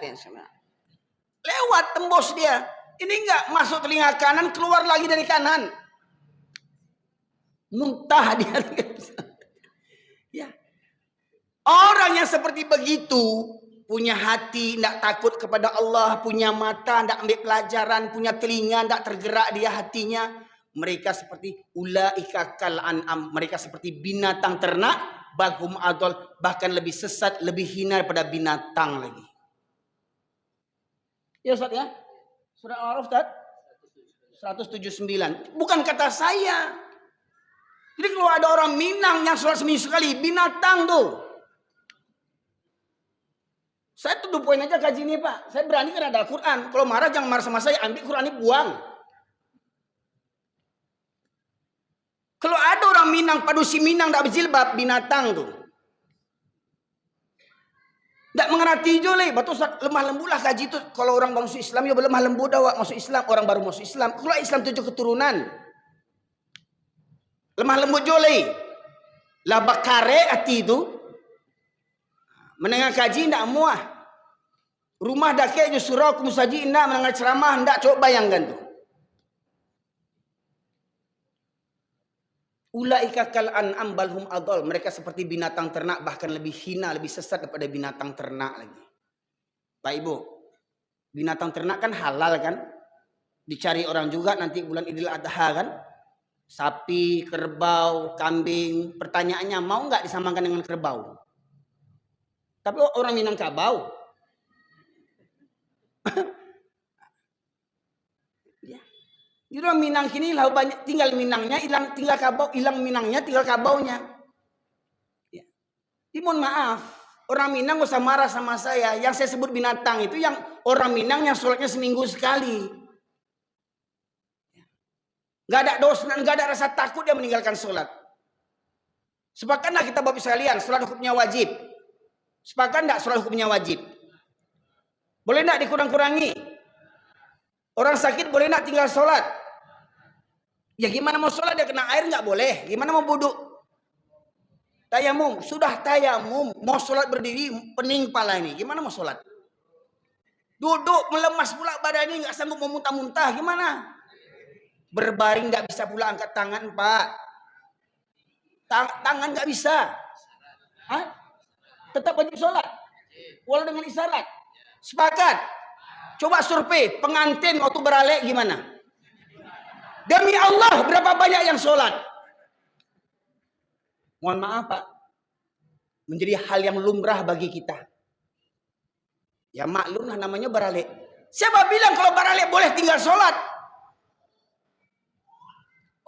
Lewat tembus dia. Ini enggak masuk telinga kanan keluar lagi dari kanan. Muntah dia. Ya. Orang yang seperti begitu punya hati, tidak takut kepada Allah, punya mata, tidak ambil pelajaran, punya telinga, tidak tergerak dia hatinya. Mereka seperti ulaika kal an'am, mereka seperti binatang ternak, bahum adol, bahkan lebih sesat, lebih hina daripada binatang lagi. Ya Ustaz ya? Surah Al-A'raf Ustaz 179. Bukan kata saya. Jadi kalau ada orang Minang yang sholat seminggu sekali, binatang tuh. Saya tuh poin aja kaji ini Pak. Saya berani karena ada Al-Quran. Kalau marah jangan marah sama saya, ambil Quran ini buang. Kalau ada orang Minang, padusi Minang tidak berjilbab, binatang tuh. Tidak mengerti jole. Batu lemah lembutlah kaji itu. Kalau orang masuk Islam, ya lemah lembut awak masuk Islam. Orang baru masuk Islam. Kalau Islam 7 keturunan. Lemah lembut jole. Lah bakare hati itu. Mendengar kaji tidak muah. Rumah dakek je surau kumusaji tidak mendengar ceramah tidak. Coba bayangkan tuh. Ulaika kal an'am balhum adol. Mereka seperti binatang ternak, bahkan lebih hina, lebih sesat daripada binatang ternak lagi. Pak Ibu, binatang ternak kan halal kan? Dicari orang juga nanti bulan Idul Adha kan? Sapi, kerbau, kambing. Pertanyaannya, mau nggak disamakan dengan kerbau? Tapi orang Minang kabau. Jadi orang Minang kini lah banyak tinggal Minangnya, hilang tinggal kabau, hilang Minangnya, tinggal kabaunya. Ya. Jadi mohon maaf, orang Minang gak usah marah sama saya. Yang saya sebut binatang itu yang orang Minang yang sholatnya seminggu sekali. Gak ada dosa, gak ada rasa takut dia meninggalkan sholat. Sepakatlah kita bapak sekalian, sholat hukumnya wajib. Sepakat enggak sholat hukumnya wajib? Boleh enggak dikurang-kurangi? Orang sakit boleh enggak tinggal sholat? Ya gimana mau sholat dia kena air nggak boleh. Gimana mau wudhu? Tayamum, sudah tayamum. Mau sholat berdiri pening pala ini. Gimana mau sholat? Duduk melemas pula badan ini nggak sanggup mau muntah-muntah. Gimana? Berbaring nggak bisa pula angkat tangan Pak. Tangan nggak bisa. Hah? Tetap wajib sholat. Walau dengan isyarat. Sepakat. Coba survei pengantin waktu beralek gimana? Demi Allah berapa banyak yang sholat? Mohon maaf Pak. Menjadi hal yang lumrah bagi kita. Ya maklumlah namanya baralek. Siapa bilang kalau baralek boleh tinggal sholat?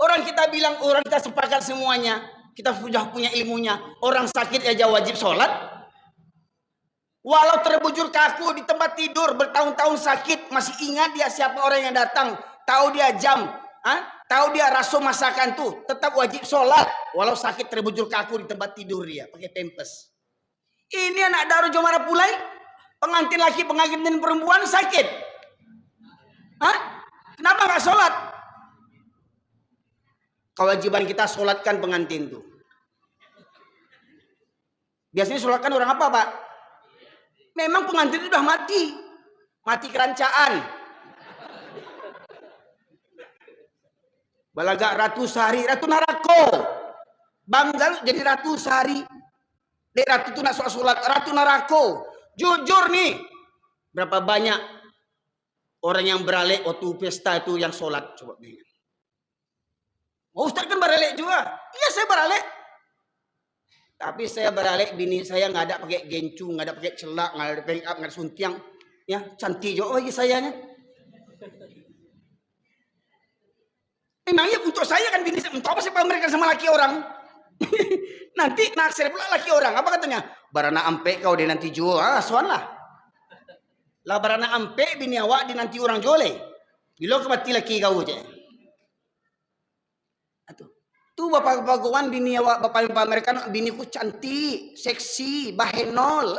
Orang kita bilang, orang kita sepakat semuanya. Kita sudah punya ilmunya. Orang sakit aja wajib sholat. Walau terbujur kaku di tempat tidur bertahun-tahun sakit. Masih ingat dia siapa orang yang datang. Tahu dia jam. Tahu dia raso masakan tuh, tetap wajib sholat walau sakit terbujur kaku di tempat tidur dia pakai pempes. Ini anak daru Jomara Pulai, pengantin laki pengantin perempuan sakit. Kenapa nggak sholat? Kewajiban kita sholatkan pengantin tuh. Biasanya sholatkan orang apa Pak? Memang pengantin itu sudah mati kerancaan. Balaga ratu sehari, ratu narako. Banggal jadi ratu sehari. Dek ratu itu nak sholat, ratu narako. Jujur nih. Berapa banyak orang yang beralek waktu pesta itu yang sholat. Coba bingung. Oh Ustaz kan beralek juga. Iya saya beralek. Tapi saya beralek bini saya nggak ada pakai gencu, nggak ada pakai celak, nggak ada make up, nggak ada suntiang. Ya cantik juga bagi saya nih. Memangnya untuk saya kan bini saya, untuk apa saya pamerkan sama laki orang? Nanti naksir pula laki orang. Apa katanya? Barana ampe kau dia nanti jual. Soan lah. Lah barana ampe bini awak di nanti orang jole. Bila kemati laki kau je. Tu bapak kawan bini awak bapak yang pamerkan bini ku cantik, seksi, bahenol.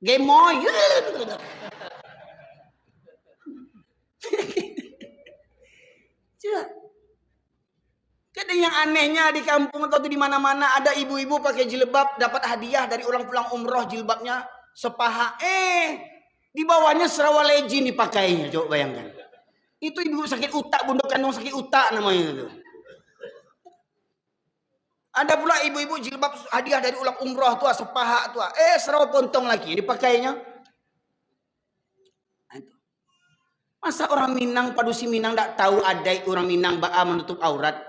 Gemoy. Ada yang anehnya di kampung atau di mana-mana ada ibu-ibu pakai jilbab dapat hadiah dari orang pulang umroh jilbabnya sepaha. Di bawahnya serawalejin dipakainya. Coba bayangkan. Itu ibu sakit utak, bunduk kandung sakit utak namanya itu. Ada pula ibu-ibu jilbab hadiah dari ulang umroh tua sepaha tua. Serau pontong lagi dipakainya. Masa orang Minang, padusi Minang tak tahu adai orang Minang ba'a menutup aurat?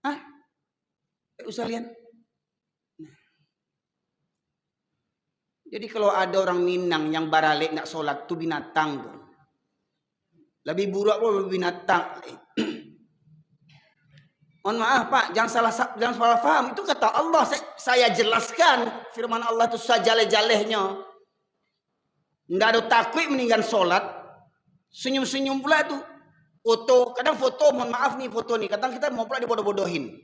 Hah? Usah lihat. Jadi kalau ada orang Minang yang baralik nak sholat tu binatang tu. Lebih buruk pun binatang. Mohon maaf Pak, jangan salah faham. Itu kata Allah, saya jelaskan firman Allah itu sajaleh-jalehnya. Tidak ada takwik meninggal sholat. Senyum-senyum pula itu. Foto, kadang foto, mohon maaf nih foto nih. Kadang kita mau pula dibodoh-bodohin.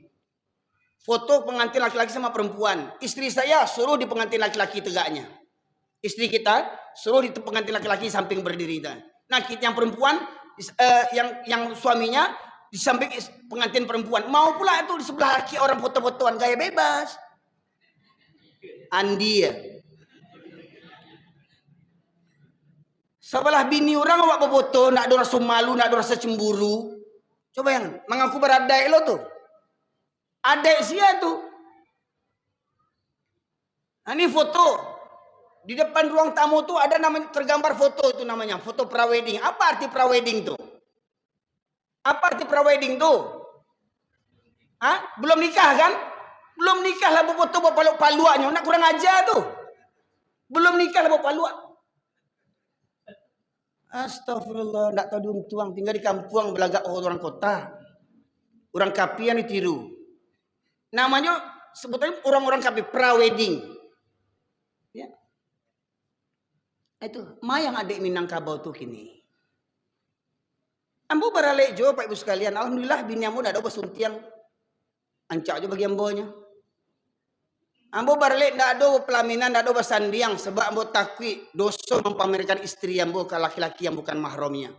Foto pengantin laki-laki sama perempuan. Istri saya suruh di pengantin laki-laki tegaknya. Istri kita suruh di pengantin laki-laki samping berdiri. Nah kita yang perempuan, yang suaminya di samping pengantin perempuan. Mau pula itu di sebelah laki orang foto-fotoan gaya bebas. Andi ya. Sebelah bini orang awak berfoto, nak ada rasa malu, nak ada rasa cemburu. Coba yang mengaku beradai lo tuh. Adek sia tuh. Nah, ini foto. Di depan ruang tamu tuh ada namanya tergambar foto itu namanya, foto prawedding. Apa arti prawedding tuh? Apa arti prawedding tuh? Hah? Belum nikah kan? Belum nikah lah foto bawa paluannya, nak kurang aja tuh. Belum nikah lah bawa paluan. Astagfirullah, enggak tahu diuntuang, tinggal di kampung belagak orang kota. Orang kapi yang ditiru. Namanya sebetulnya orang-orang kapi prawedding. Ya. Itu, mayang adik Minangkabau tuh kini. Ambo baralek jo Pak Ibu sekalian, alhamdulillah bini ambo dak ada besuntiang. Ancak jo bagi ambonya. Ambo baralek dak ada pelaminan, dak ada besandiang sebab ambo takwi dosa mempamerkan istri ambo ke laki-laki yang bukan mahramnya.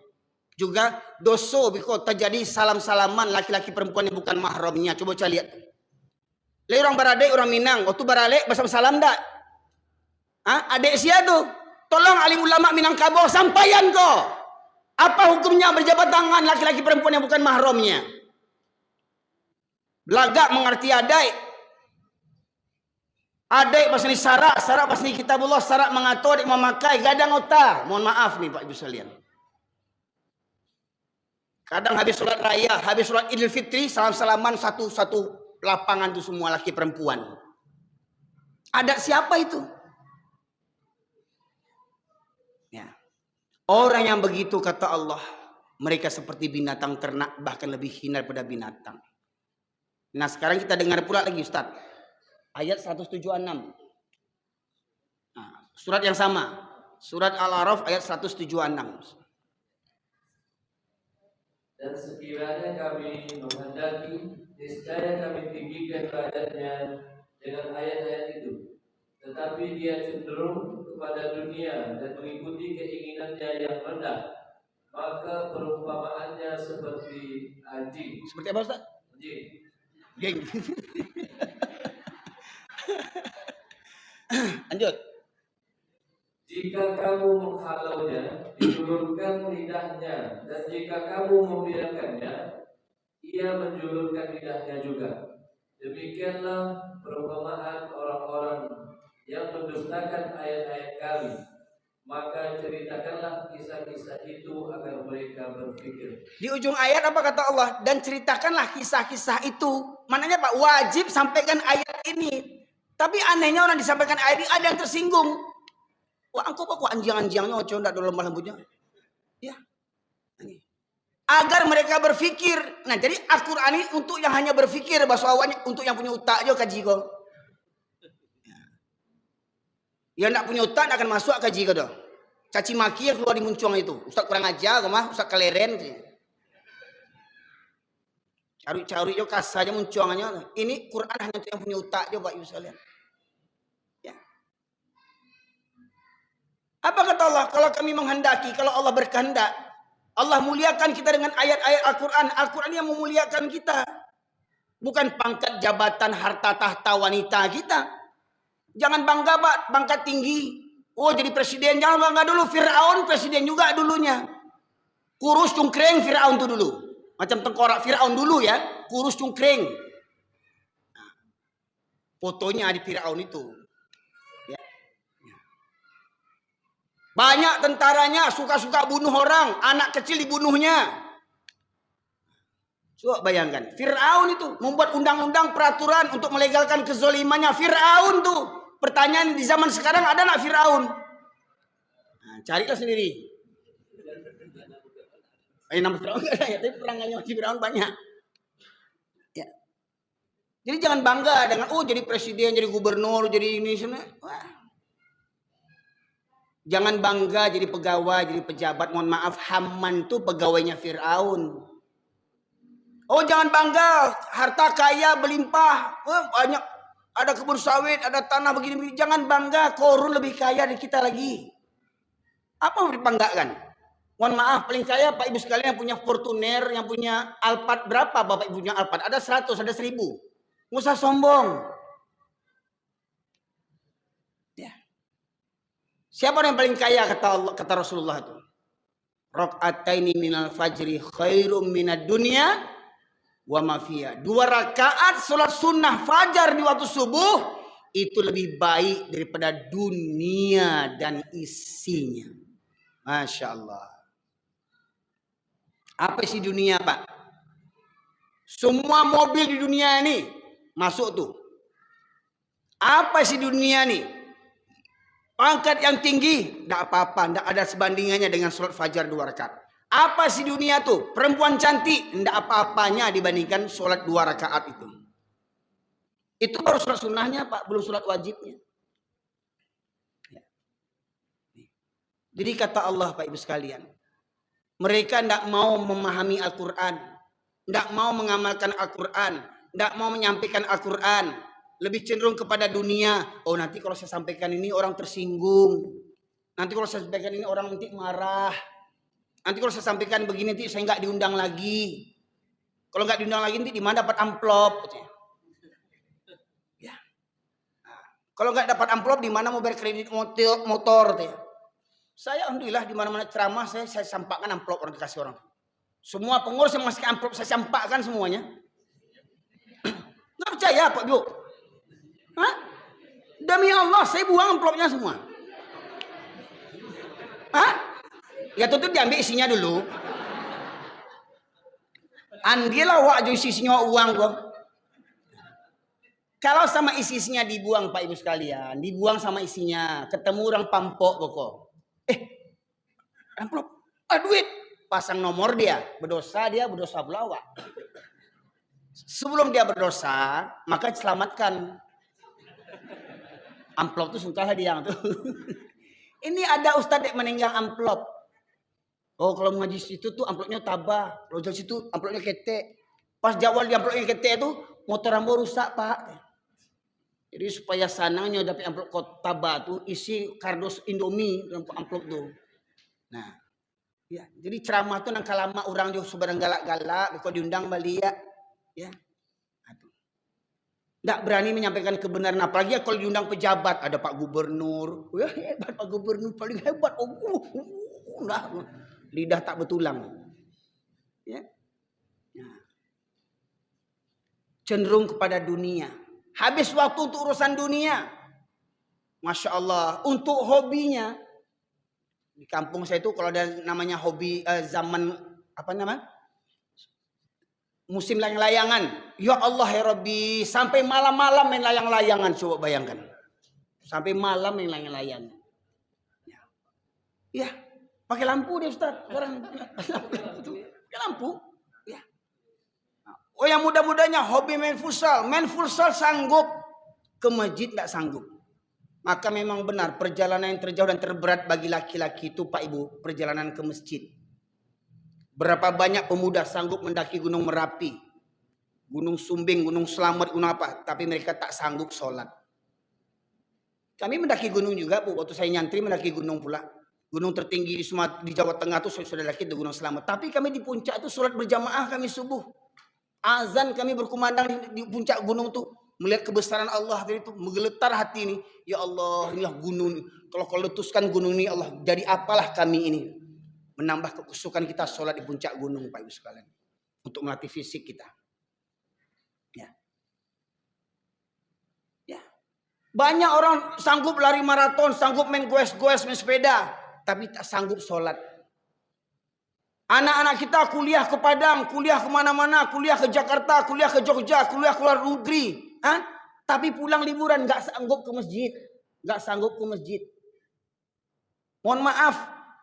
Juga dosa biko terjadi salam-salaman laki-laki perempuan yang bukan mahramnya. Coba cari lihat. Le orang baradek orang Minang, waktu baralek bersama-salam dak? Adik sia tuh. Tolong alim ulama Minangkabau sampaian kok. Apa hukumnya berjabat tangan laki-laki perempuan yang bukan mahramnya? Belagak mengerti adai. Adai pas ni sarak pas ni kitabullah, sarak mengatur adik memakai gadang otak. Mohon maaf nih Pak Ibu sekalian. Kadang habis sholat raya, habis sholat Idul Fitri, salam-salaman satu lapangan tuh semua laki perempuan. Ada siapa itu? Ya. Orang yang begitu kata Allah, mereka seperti binatang ternak, bahkan lebih hina daripada binatang. Nah sekarang kita dengar pula lagi Ustaz. Ayat 176. Nah, surat yang sama. Surat Al-A'raf ayat 176. Dan sekiranya kami menghendaki, niscaya kami tinggikan derajatnya dengan ayat-ayat itu. Tetapi dia cenderung kepada dunia dan mengikuti keinginannya yang rendah. Maka perumpamaannya seperti anjing. Seperti apa Ustaz? Anjing. Geng. Lanjut. Jika kamu menghalaunya, dijulurkan lidahnya, dan jika kamu membiarkannya, ia menjulurkan lidahnya juga. Demikianlah perumpamaan orang-orang yang mendustakan ayat-ayat kami. Maka ceritakanlah kisah-kisah itu agar mereka berpikir. Di ujung ayat apa kata Allah? Dan ceritakanlah kisah-kisah itu. Mananya Pak, wajib sampaikan ayat ini. Tapi anehnya orang disampaikan ayat ini ada yang tersinggung. Wah, engkau kok anjing-anjingnya ojo ndak ada lembah lembutnya. Ya. Ini. Agar mereka berpikir. Nah, jadi Al-Qur'an ini untuk yang hanya berpikir bahasa awalnya, untuk yang punya otak aja kaji kok. Yang nak punya otak akan masuk kaji kok dah. Caci maki yang keluar di muncuang itu. Ustaz kurang ajar kok mah, Ustaz keleren. Cari-cari yo kasarnya muncuangannya. Ini Quran hanya untuk yang punya otak aja Pak Ibu sekalian. Ya. Apa kata Allah? Kalau kami menghendaki, kalau Allah berkehendak, Allah muliakan kita dengan ayat-ayat Al-Quran. Al-Quran yang memuliakan kita. Bukan pangkat, jabatan, harta, tahta, wanita kita. Jangan bangga Pak, pangkat tinggi. Oh jadi presiden, jangan bangga dulu. Fir'aun presiden juga dulunya. Kurus cungkreng Fir'aun itu dulu. Macam tengkorak Fir'aun dulu ya. Kurus cungkreng. Fotonya di Fir'aun itu. Ya. Banyak tentaranya suka-suka bunuh orang. Anak kecil dibunuhnya. Coba bayangkan. Fir'aun itu membuat undang-undang peraturan untuk melegalkan kezolimannya. Fir'aun tuh. Pertanyaan di zaman sekarang ada nggak Fir'aun? Nah, carilah sendiri. Nama Fir'aun nggak ada ya. Tapi perangannya masih Fir'aun banyak. Ya. Jadi jangan bangga dengan jadi presiden, jadi gubernur, jadi ini semua. Wah. Jangan bangga jadi pegawai, jadi pejabat. Mohon maaf, Haman tuh pegawainya Fir'aun. Oh jangan bangga, harta kaya berlimpah, banyak, ada kebun sawit, ada tanah begini-begini. Jangan bangga, Korun lebih kaya dari kita lagi. Apa mau dibanggakan? Mohon maaf, paling kaya Pak Ibu sekalian yang punya Fortuner, yang punya Alphard. Berapa Bapak Ibu punya Alphard? Ada 100, ada 1000. Nggak usah sombong. Ya. Siapa yang paling kaya kata Rasulullah itu? Rakaataini minal fajri khairum minad dunya wa ma fiha. 2 rakaat salat sunnah fajar di waktu subuh itu lebih baik daripada dunia dan isinya. Masya Allah. Apa isi dunia Pak? Semua mobil di dunia ini masuk tuh. Apa isi dunia nih? Pangkat yang tinggi, tidak apa-apa, tidak ada sebandingannya dengan sholat fajar 2 rakaat. Apa sih dunia tuh? Perempuan cantik, tidak apa-apanya dibandingkan sholat 2 rakaat itu. Itu baru sholat sunnahnya Pak, belum sholat wajibnya. Jadi kata Allah Pak Ibu sekalian, mereka tidak mau memahami Al-Quran, tidak mau mengamalkan Al-Quran, tidak mau menyampaikan Al-Quran. Lebih cenderung kepada dunia. Oh nanti kalau saya sampaikan ini orang tersinggung. Nanti kalau saya sampaikan ini orang nanti marah. Nanti kalau saya sampaikan begini nanti saya nggak diundang lagi. Kalau nggak diundang lagi nanti di mana dapat amplop? Ya. Nah, kalau nggak dapat amplop di mana mau bayar kredit motor? Saya alhamdulillah di mana-mana ceramah saya sampaikan amplop orang dikasih orang. Semua pengurus yang masih amplop saya sampaikan semuanya. Nggak percaya Pak Bu? Hah? Demi Allah saya buang amplopnya semua. Hah? Ya tentu diambil isinya dulu. Andilah wak isinya uang kok. Kalau sama isinya dibuang Pak Ibu sekalian, dibuang sama isinya, ketemu orang pampok pokok. Amplop, duit, pasang nomor dia, berdosa pula wak. Sebelum dia berdosa, maka selamatkan. Amplop itu sumpah dia tuh. Ini ada ustadz yang meninggal amplop. Oh kalau mengaji situ tuh amplopnya tabah. Kalau dari situ amplopnya ketek. Pas jawal di amplopnya ketek itu motor ambo rusak Pak. Jadi supaya sanangnya dapat amplop tabah tuh isi kardus Indomie dalam amplop tuh. Nah, ya jadi ceramah tuh nang kalama orang juga sebarang galak-galak. Kalau diundang balik ya. Tidak berani menyampaikan kebenaran, apalagi kalau diundang pejabat, ada Pak Gubernur, ya hebat Pak Gubernur, paling hebat, lidah tak betulang, ya. Nah. Cenderung kepada dunia, habis waktu untuk urusan dunia, Masya Allah, untuk hobinya, di kampung saya itu kalau ada namanya hobi zaman apa namanya? Musim layang-layangan. Ya Allah ya Rabbi. Sampai malam-malam main layang-layangan. Coba bayangkan. Sampai malam main layang-layangan. Ya. Pakai lampu dia Ustaz. Orang pakai lampu. Ya. Oh yang muda-mudanya hobi main futsal. Main futsal sanggup. Ke masjid tidak sanggup. Maka memang benar. Perjalanan yang terjauh dan terberat bagi laki-laki itu Pak Ibu. Perjalanan ke masjid. Berapa banyak pemuda sanggup mendaki Gunung Merapi, Gunung Sumbing, Gunung Selamet, gunung apa, tapi mereka tak sanggup sholat. Kami mendaki gunung juga Bu, waktu saya nyantri mendaki gunung pula, Gunung tertinggi di Jawa Tengah itu saudara kita Gunung Selamat. Tapi kami di puncak itu sholat berjamaah kami subuh. Azan kami berkumandang di puncak gunung tuh. Melihat kebesaran Allah itu menggeletar hati ini. Ya Allah, inilah gunung. Kalau kau letuskan gunung ini Allah, jadi apalah kami ini. Menambah kekusukan kita sholat di puncak gunung Pak Ibu sekalian. Untuk melatih fisik kita. Ya. Ya. Banyak orang sanggup lari maraton, sanggup main goes-goes, main sepeda. Tapi tak sanggup sholat. Anak-anak kita kuliah ke Padang, kuliah kemana-mana, kuliah ke Jakarta, kuliah ke Jogja, kuliah ke luar negeri. Tapi pulang liburan gak sanggup ke masjid. Gak sanggup ke masjid. Mohon maaf,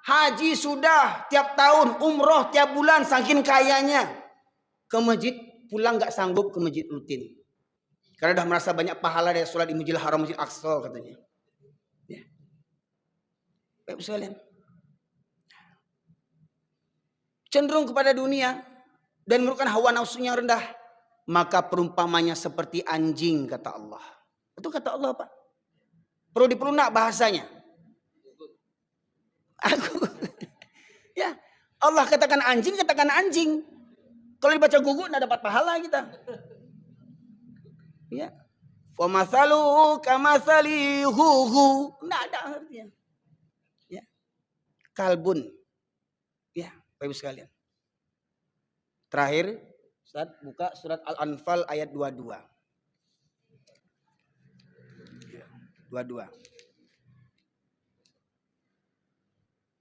haji sudah tiap tahun, umroh tiap bulan, saking kayanya. Ke masjid, pulang gak sanggup ke masjid rutin. Karena dah merasa banyak pahala dari sholat di Masjidil Haram, Masjid Aqsa katanya. Ya. Baik sekalian. Cenderung kepada dunia dan merupakan hawa nafsunya yang rendah, maka perumpamannya seperti anjing kata Allah. Itu kata Allah Pak. Perlu dipelunak bahasanya. Aku ya, Allah katakan anjing, katakan anjing. Kalau dibaca gugur enggak dapat pahala kita. Ya. Fa masalu kamatsali huhu. Enggak ada artinya. Ya. Kalbun. Ya. Bapak Ibu sekalian. Terakhir, Ustaz buka surat Al-Anfal ayat 22. 22.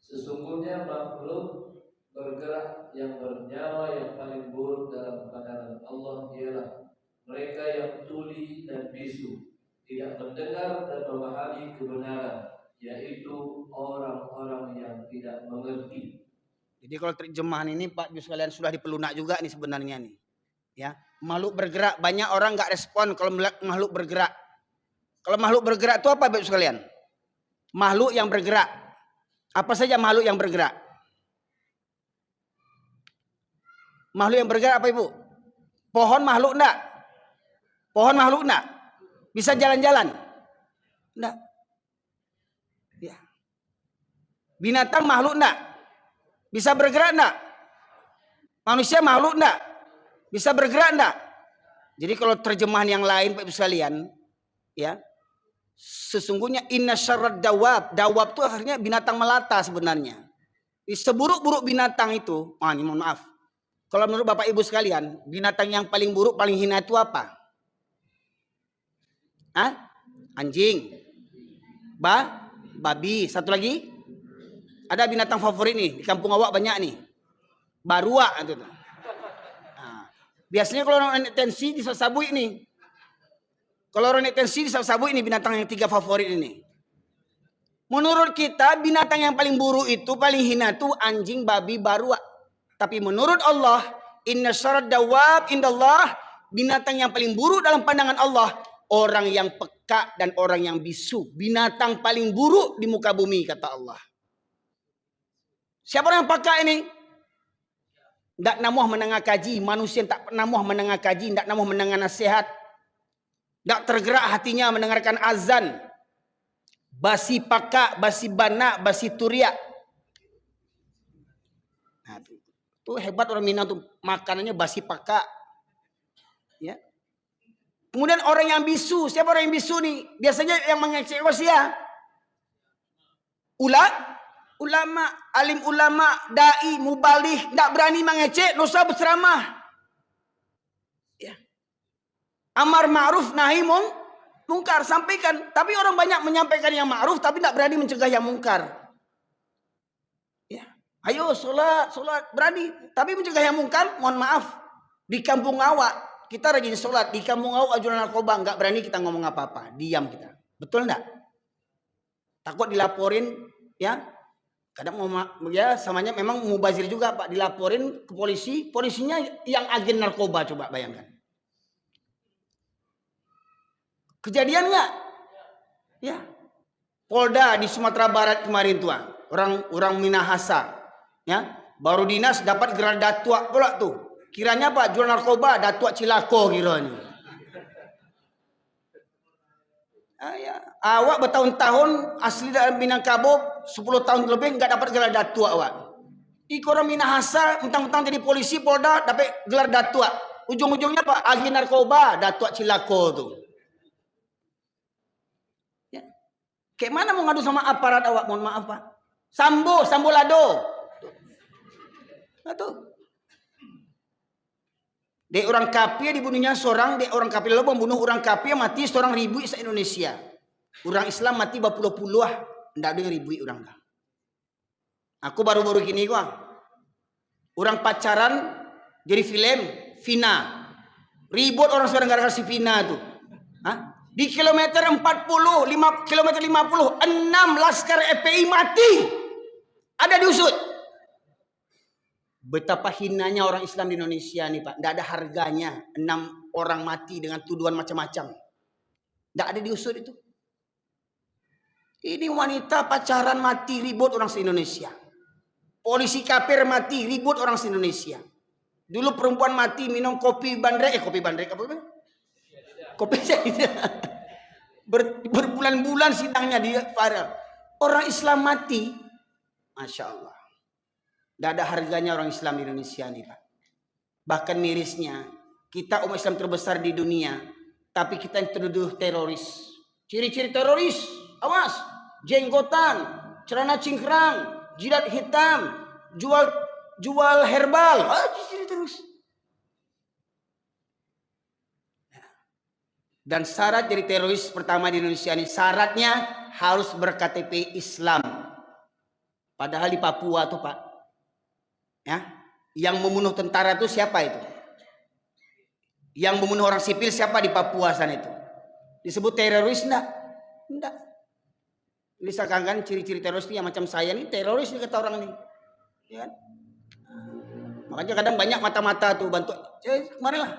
Sesungguhnya makhluk bergerak yang bernyawa yang paling buruk dalam pandangan Allah ialah mereka yang tuli dan bisu, tidak mendengar dan memahami kebenaran, yaitu orang-orang yang tidak mengerti. Jadi kalau terjemahan ini Pak Ibu sekalian sudah dipelunak juga nih sebenarnya nih. Ya, makhluk bergerak, banyak orang nggak respon kalau makhluk bergerak. Kalau makhluk bergerak itu apa Ibu sekalian? Makhluk yang bergerak. Apa saja makhluk yang bergerak? Makhluk yang bergerak apa Ibu? Pohon makhluk enggak? Pohon makhluk enggak? Bisa jalan-jalan? Enggak. Ya. Binatang makhluk enggak? Bisa bergerak enggak? Manusia makhluk enggak? Bisa bergerak enggak? Jadi kalau terjemahan yang lain Pak Ibu sekalian, ya. Sesungguhnya inna syarrad dawab. Dawab itu akhirnya binatang melata sebenarnya. Seburuk-buruk binatang itu, ini mohon maaf. Kalau menurut Bapak Ibu sekalian, binatang yang paling buruk, paling hina itu apa? Anjing. Babi. Satu lagi? Ada binatang favorit nih, di kampung awak banyak nih. Barua itu. Biasanya kalau orang naik tensi di Sabui ini. Kalau orang naik tensi di Sabui ini binatang yang 3 favorit ini. Menurut kita binatang yang paling buruk itu, paling hina itu anjing, babi, barua. Tapi menurut Allah, inna syarrad dawab indallah, binatang yang paling buruk dalam pandangan Allah, orang yang peka dan orang yang bisu. Binatang paling buruk di muka bumi kata Allah. Siapa orang yang peka ini? Tak namuh mendengar kaji. Manusia tak namuh mendengar kaji. Tak namuh mendengar nasihat. Tak tergerak hatinya mendengarkan azan. Basi paka, basi bana, basi turia. Nah, itu hebat orang Minang tuh. Makanannya basi paka. Ya. Kemudian orang yang bisu. Siapa orang yang bisu nih? Biasanya yang mengecewa siapa? Ulama, alim ulama, dai, mubalih, tidak berani mengecek, dosa berceramah. Ya. Amar ma'ruf, nahi mungkar, sampaikan. Tapi orang banyak menyampaikan yang ma'ruf, tapi tidak berani mencegah yang mungkar. Ya. Ayo sholat, berani. Tapi mencegah yang mungkar, mohon maaf. Di kampung awak, kita rajin sholat. Di kampung awak, jualan narkoba, nggak berani kita ngomong apa-apa. Diam kita. Betul enggak? Takut dilaporin, ya. Kadang ya samanya memang mubazir juga Pak, dilaporin ke polisi, polisinya yang agen narkoba, coba bayangkan. Kejadian nggak? Ya. Polda di Sumatera Barat kemarin tuh, orang Minahasa, ya, baru dinas dapat gelar datua pula tuh. Kiranya Pak jual narkoba, datua cilako kiranya. Ya. Awak bertahun-tahun asli dari Minangkabau, 10 tahun lebih nggak dapat gelar datua, awak. Iko orang Minahasa, mentang-mentang jadi polisi Polda dapat gelar datua. Ujung-ujungnya Pak agi narkoba, datua cilako tuh. Ya. Kayak mana mau ngadu sama aparat awak? Mohon maaf Pak. Sambo lado. Nah, tuh. Dek orang kafir dibunuhnya seorang, dek orang kafir lalu membunuh orang kafir mati seorang ribu se Indonesia. Orang Islam mati berpuluh-puluh, ndak ada ribu orang dah. Aku baru-baru gini gua. Orang pacaran jadi film Vina. Ribut orang sudah gara-gara si Vina tuh. Hah? Di kilometer 40, kilometer 50, 6 laskar FPI mati. Ada diusut. Betapa hinanya orang Islam di Indonesia nih Pak. Tidak ada harganya 6 orang mati dengan tuduhan macam-macam. Tidak ada diusut itu. Ini wanita pacaran mati ribut orang se-Indonesia. Polisi kafir mati ribut orang se-Indonesia. Dulu perempuan mati minum kopi bandrek. Kopi bandrek apa? Kopi saya. Berbulan-bulan sidangnya dia parah. Orang Islam mati. Masya Allah. Tidak ada harganya orang Islam di Indonesia nih Pak. Bahkan mirisnya, kita umat Islam terbesar di dunia, tapi kita yang tertuduh teroris. Ciri-ciri teroris, awas, jenggotan, celana cingkrang, jidat hitam, jual herbal, ciri terus. Dan syarat jadi teroris pertama di Indonesia ini, syaratnya harus berKTP Islam. Padahal di Papua tuh Pak, ya, yang membunuh tentara itu siapa itu? Yang membunuh orang sipil siapa di Papua sana itu? Disebut teroris enggak? Enggak. Misalkan kan ciri-ciri teroris itu yang macam saya nih teroris nih kata orang nih. Ya kan? Makanya kadang banyak mata-mata tuh bantu. Kemarin lah.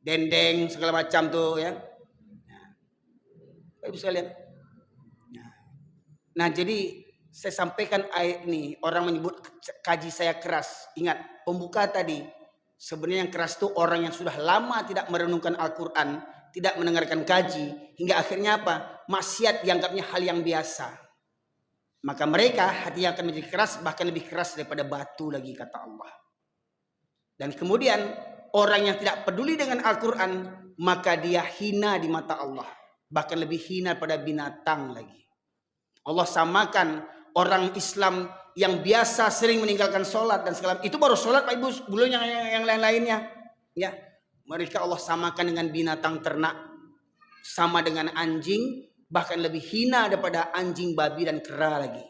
Dendeng segala macam tuh ya. Nah, bisa lihat. Nah, jadi saya sampaikan ayat ini, orang menyebut kaji saya keras. Ingat, pembuka tadi, sebenarnya yang keras itu orang yang sudah lama tidak merenungkan Al-Quran, tidak mendengarkan kaji, hingga akhirnya apa? Maksiat dianggapnya hal yang biasa. Maka mereka hati yang akan menjadi keras, bahkan lebih keras daripada batu lagi kata Allah. Dan kemudian orang yang tidak peduli dengan Al-Quran, maka dia hina di mata Allah. Bahkan lebih hina pada binatang lagi. Allah samakan orang Islam yang biasa sering meninggalkan sholat dan segala itu baru sholat Pak Ibu, belum yang lain-lainnya. Ya, mereka Allah samakan dengan binatang ternak, sama dengan anjing, bahkan lebih hina daripada anjing, babi dan kera lagi.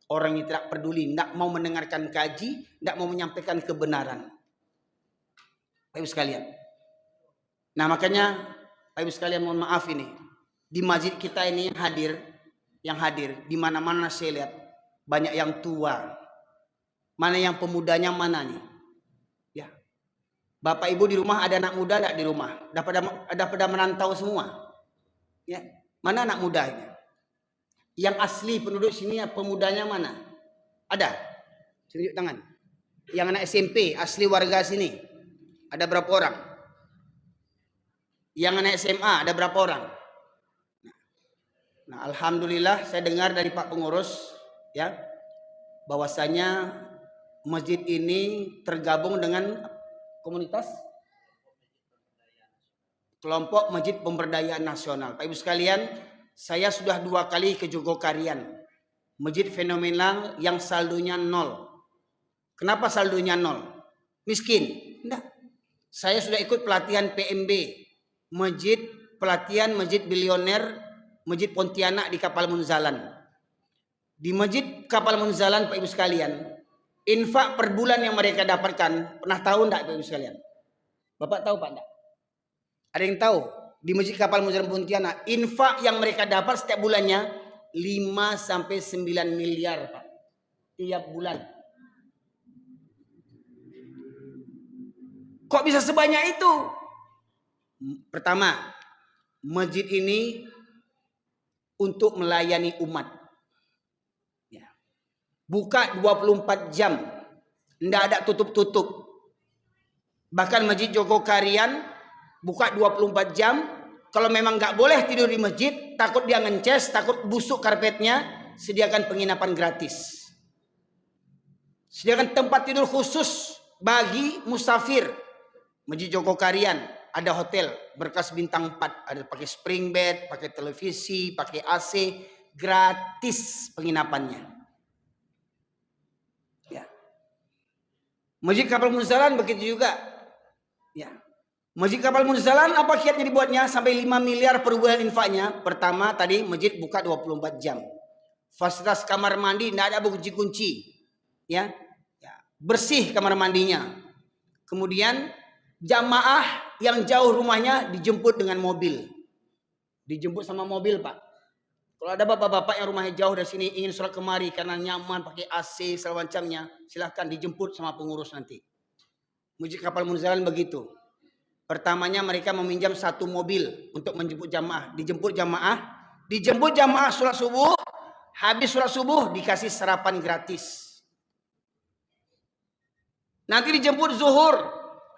Orang yang tidak peduli, tidak mau mendengarkan kaji, tidak mau menyampaikan kebenaran. Pak Ibu sekalian. Nah makanya Pak Ibu sekalian mohon maaf ini di masjid kita ini yang hadir di mana-mana saya lihat banyak yang tua. Mana yang pemudanya mana nih? Ya. Bapak Ibu di rumah ada anak muda enggak di rumah? Ada pada merantau semua. Ya. Mana anak mudanya? Yang asli penduduk sini pemudanya mana? Ada? Tunjuk tangan. Yang anak SMP asli warga sini. Ada berapa orang? Yang anak SMA ada berapa orang? Nah, alhamdulillah saya dengar dari Pak Pengurus ya bahwasanya masjid ini tergabung dengan komunitas kelompok Masjid Pemberdayaan Nasional. Pak Ibu sekalian, saya sudah 2 kali ke Jogokarian. Masjid fenomenal yang saldonya 0. Kenapa saldonya 0? Miskin? Enggak. Saya sudah ikut pelatihan PMB, pelatihan Masjid Bilioner, Masjid Pontianak di Kapal Munzalan. Di Masjid Kapal Munzalan Pak Ibu sekalian, infak per bulan yang mereka dapatkan, pernah tahu enggak Pak Ibu sekalian? Bapak tahu Pak enggak? Ada yang tahu? Di Masjid Kapal Munzalan Pontianak, infak yang mereka dapat setiap bulannya 5 sampai 9 miliar Pak. Tiap bulan. Kok bisa sebanyak itu? Pertama, masjid ini untuk melayani umat. Ya. Buka 24 jam. Tidak ada tutup-tutup. Bahkan Masjid Jogokarian buka 24 jam. Kalau memang nggak boleh tidur di masjid, takut dia ngences, takut busuk karpetnya, sediakan penginapan gratis. Sediakan tempat tidur khusus bagi musafir. Masjid Jogokarian ada hotel berkelas bintang 4, ada pakai spring bed, pakai televisi, pakai AC, gratis penginapannya. Ya. Masjid Kapal Munzalan begitu juga. Ya. Masjid Kapal Munzalan apa kiatnya dibuatnya? Sampai 5 miliar per bulan infaknya. Pertama tadi masjid buka 24 jam. Fasilitas kamar mandi tidak ada kunci-kunci. Ya. Bersih kamar mandinya. Kemudian jamaah yang jauh rumahnya dijemput dengan mobil. Dijemput sama mobil, Pak. Kalau ada bapak-bapak yang rumahnya jauh dari sini ingin sholat kemari karena nyaman pakai AC segala macamnya, silahkan dijemput sama pengurus nanti. Masjid Kapal Munzalan begitu. Pertamanya mereka meminjam 1 mobil untuk menjemput jamaah. Dijemput jamaah sholat subuh. Habis sholat subuh dikasih sarapan gratis. Nanti dijemput zuhur.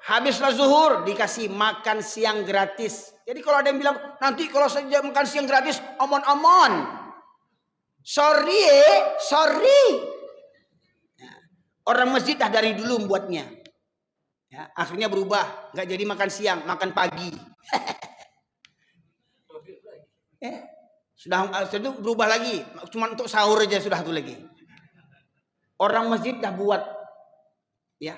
Habis sholat zuhur dikasih makan siang gratis. Jadi kalau ada yang bilang nanti kalau saya makan siang gratis, omon-omon. Sorry. Ya. Orang masjid dah dari dulu membuatnya. Ya, akhirnya berubah, nggak jadi makan siang, makan pagi. Sudah berubah lagi, cuma untuk sahur aja sudah tuh lagi. Orang masjid dah buat, ya,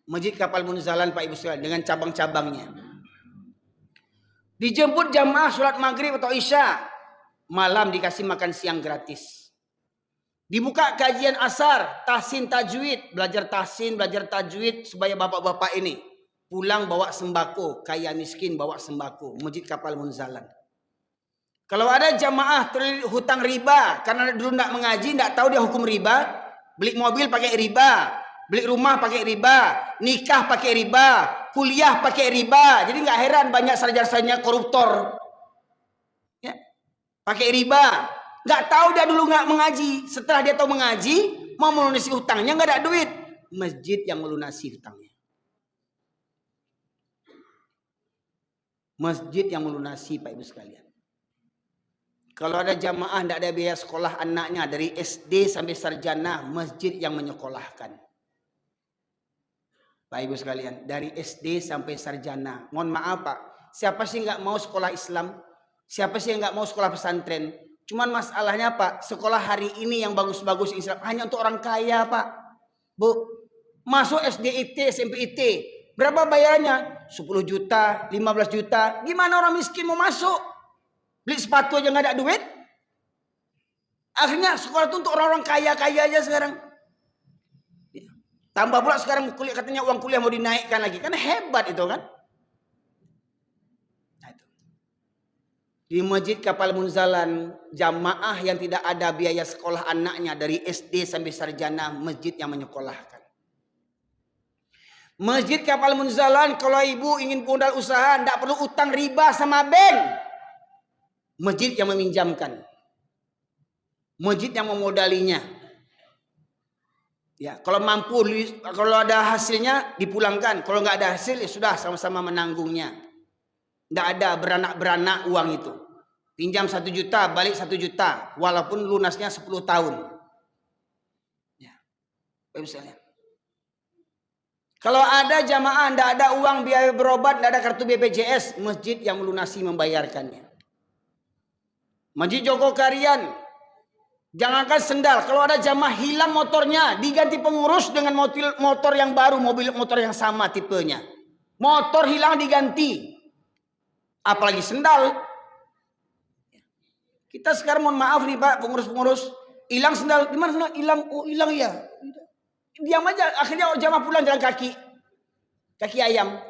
Masjid Kapal Munzalan Pak Ibu sekalian dengan cabang-cabangnya. Dijemput jamaah sholat maghrib atau isya, malam dikasih makan siang gratis. Dibuka kajian asar, tahsin tajwid, belajar tahsin, belajar tajwid supaya bapak-bapak ini pulang bawa sembako, kaya miskin bawa sembako, Masjid Kapal Munzalan. Kalau ada jamaah terlilit hutang riba karena dulu tidak mengaji, tidak tahu dia hukum riba, beli mobil pakai riba, beli rumah pakai riba, nikah pakai riba, kuliah pakai riba. Jadi nggak heran banyak sarjana-sarjana koruptor, ya, pakai riba. Nggak tahu dia dulu nggak mengaji. Setelah dia tahu mengaji, mau melunasi hutangnya nggak ada duit. Masjid yang melunasi hutangnya. Masjid yang melunasi Pak Ibu sekalian. Kalau ada jamaah tidak ada biaya sekolah anaknya dari SD sampai sarjana, masjid yang menyekolahkan. Pak Ibu sekalian, dari SD sampai sarjana. Mohon maaf Pak, siapa sih nggak mau sekolah Islam? Siapa sih yang nggak mau sekolah pesantren? Cuman masalahnya Pak, sekolah hari ini yang bagus-bagus Islam hanya untuk orang kaya Pak. Bu, masuk SD IT, SMP IT, berapa bayarannya? 10 juta, 15 juta. Gimana orang miskin mau masuk? Beli sepatu aja nggak ada duit. Akhirnya sekolah itu untuk orang-orang kaya-kaya aja sekarang. Tambah pula sekarang kuliah, katanya uang kuliah mau dinaikkan lagi. Kan hebat itu kan. Nah, itu. Di Masjid Kapal Munzalan, jamaah yang tidak ada biaya sekolah anaknya dari SD sampai sarjana, masjid yang menyekolahkan. Masjid Kapal Munzalan, kalau ibu ingin modal usaha, tidak perlu utang riba sama bank. Masjid yang meminjamkan. Masjid yang memodalinya. Ya, kalau mampu, kalau ada hasilnya dipulangkan. Kalau nggak ada hasil, ya sudah sama-sama menanggungnya. Tidak ada beranak-beranak uang itu. Pinjam 1 juta, balik 1 juta. Walaupun lunasnya 10 tahun. Ya, misalnya. Kalau ada jamaah, tidak ada uang biaya berobat, tidak ada kartu BPJS, masjid yang melunasi membayarkannya. Masjid Jogokarian, jangankan sendal, kalau ada jamaah hilang motornya, diganti pengurus dengan motor yang baru, mobil motor yang sama tipenya. Motor hilang diganti, apalagi sendal. Kita sekarang mohon maaf nih Pak, pengurus-pengurus, hilang sendal, gimana sendal? Hilang, oh hilang ya. Diam aja, akhirnya jamaah pulang jalan kaki ayam.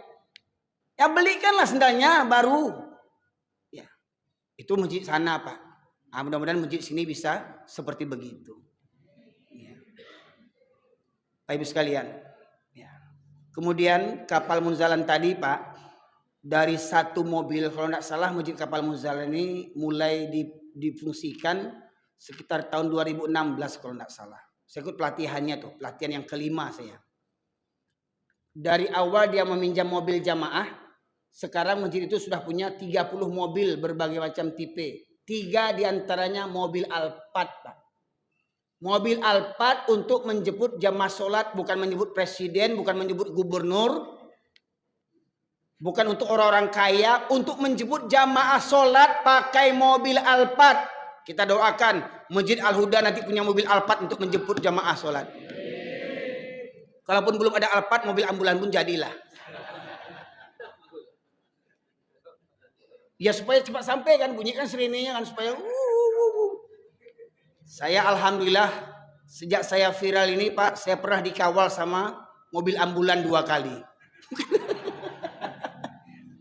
Ya belikanlah sendalnya baru. Itu masjid sana Pak. Nah, mudah-mudahan masjid sini bisa seperti begitu. Ya. Pak Ibu sekalian. Ya. Kemudian Kapal Munzalan tadi Pak, dari 1 mobil, kalau tidak salah Masjid Kapal Munzalan ini mulai difungsikan sekitar tahun 2016 kalau tidak salah. Saya ikut pelatihannya tuh, pelatihan yang kelima saya. Dari awal dia meminjam mobil jamaah. Sekarang masjid itu sudah punya 30 mobil berbagai macam tipe. 3 diantaranya mobil Alphard Pak. Mobil Alphard untuk menjemput jamaah sholat, bukan menyebut presiden, bukan menyebut gubernur, bukan untuk orang-orang kaya, untuk menjemput jamaah sholat pakai mobil Alphard. Kita doakan Masjid Al-Huda nanti punya mobil Alphard untuk menjemput jamaah sholat. Kalaupun belum ada Alphard, mobil ambulan pun jadilah. Ya supaya cepat sampai kan, bunyikan sirenenya kan supaya. Saya alhamdulillah sejak saya viral ini Pak, saya pernah dikawal sama mobil ambulan 2 kali.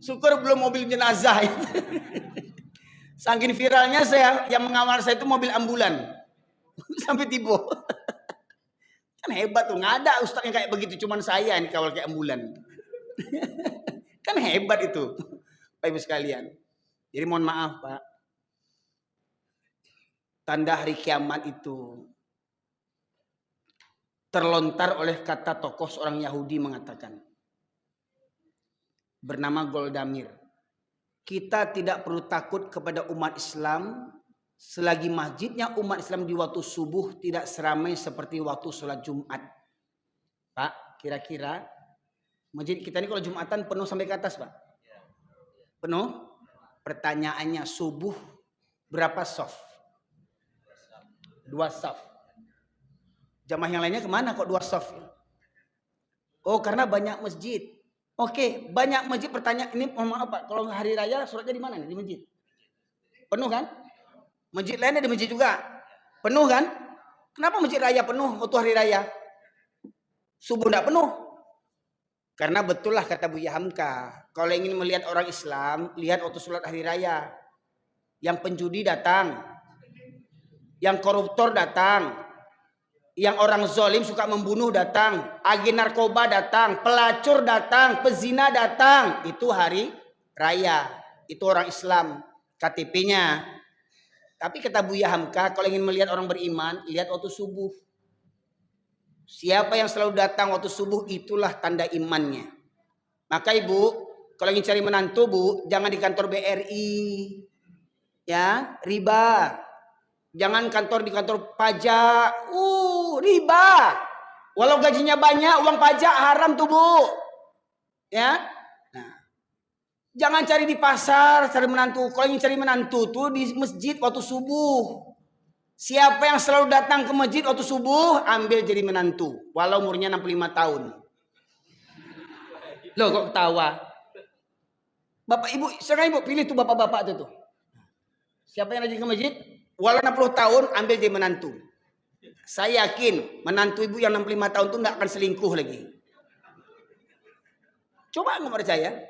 Syukur belum mobil jenazah. Saking viralnya saya, yang mengawal saya itu mobil ambulan. Sampai tiba. Kan hebat tuh, nggak ada ustaz yang kayak begitu, cuman saya ini kawal kayak ambulan. Kan hebat itu, Bapak Ibu sekalian. Jadi mohon maaf Pak, tanda hari kiamat itu terlontar oleh kata tokoh seorang Yahudi mengatakan, bernama Goldamir, kita tidak perlu takut kepada umat Islam selagi masjidnya umat Islam di waktu subuh tidak seramai seperti waktu sholat Jumat. Pak, kira-kira masjid kita ini kalau Jumatan penuh sampai ke atas Pak? Penuh? Pertanyaannya, subuh berapa saf? 2 saf. Jamaah yang lainnya kemana kok 2 saf? Oh, karena banyak masjid. Oke, banyak masjid. Pertanyaan ini, mohon maaf Pak, kalau hari raya sholatnya di mana nih? Di masjid? Penuh kan? Masjid lainnya di masjid juga penuh kan? Kenapa masjid raya penuh waktu hari raya? Subuh tidak penuh. Karena betul lah kata Buya Hamka, kalau ingin melihat orang Islam, lihat waktu sholat hari raya. Yang penjudi datang, yang koruptor datang, yang orang zalim suka membunuh datang, agen narkoba datang, pelacur datang, pezina datang. Itu hari raya, itu orang Islam, KTP-nya. Tapi kata Buya Hamka, kalau ingin melihat orang beriman, lihat waktu subuh. Siapa yang selalu datang waktu subuh, itulah tanda imannya. Maka Ibu, kalau ingin cari menantu Bu, jangan di kantor BRI. Ya, riba. Jangan di kantor pajak. Riba. Walau gajinya banyak, uang pajak haram tuh Bu. Ya. Nah, jangan cari di pasar, cari menantu. Kalau ingin cari menantu tuh di masjid waktu subuh. Siapa yang selalu datang ke masjid waktu subuh, ambil jadi menantu. Walau umurnya 65 tahun. Loh kok ketawa? Bapak Ibu, sekarang Ibu pilih tuh bapak-bapak itu tuh. Siapa yang rajin ke masjid, walau 60 tahun, ambil jadi menantu. Saya yakin menantu Ibu yang 65 tahun tuh nggak akan selingkuh lagi. Coba nggak percaya?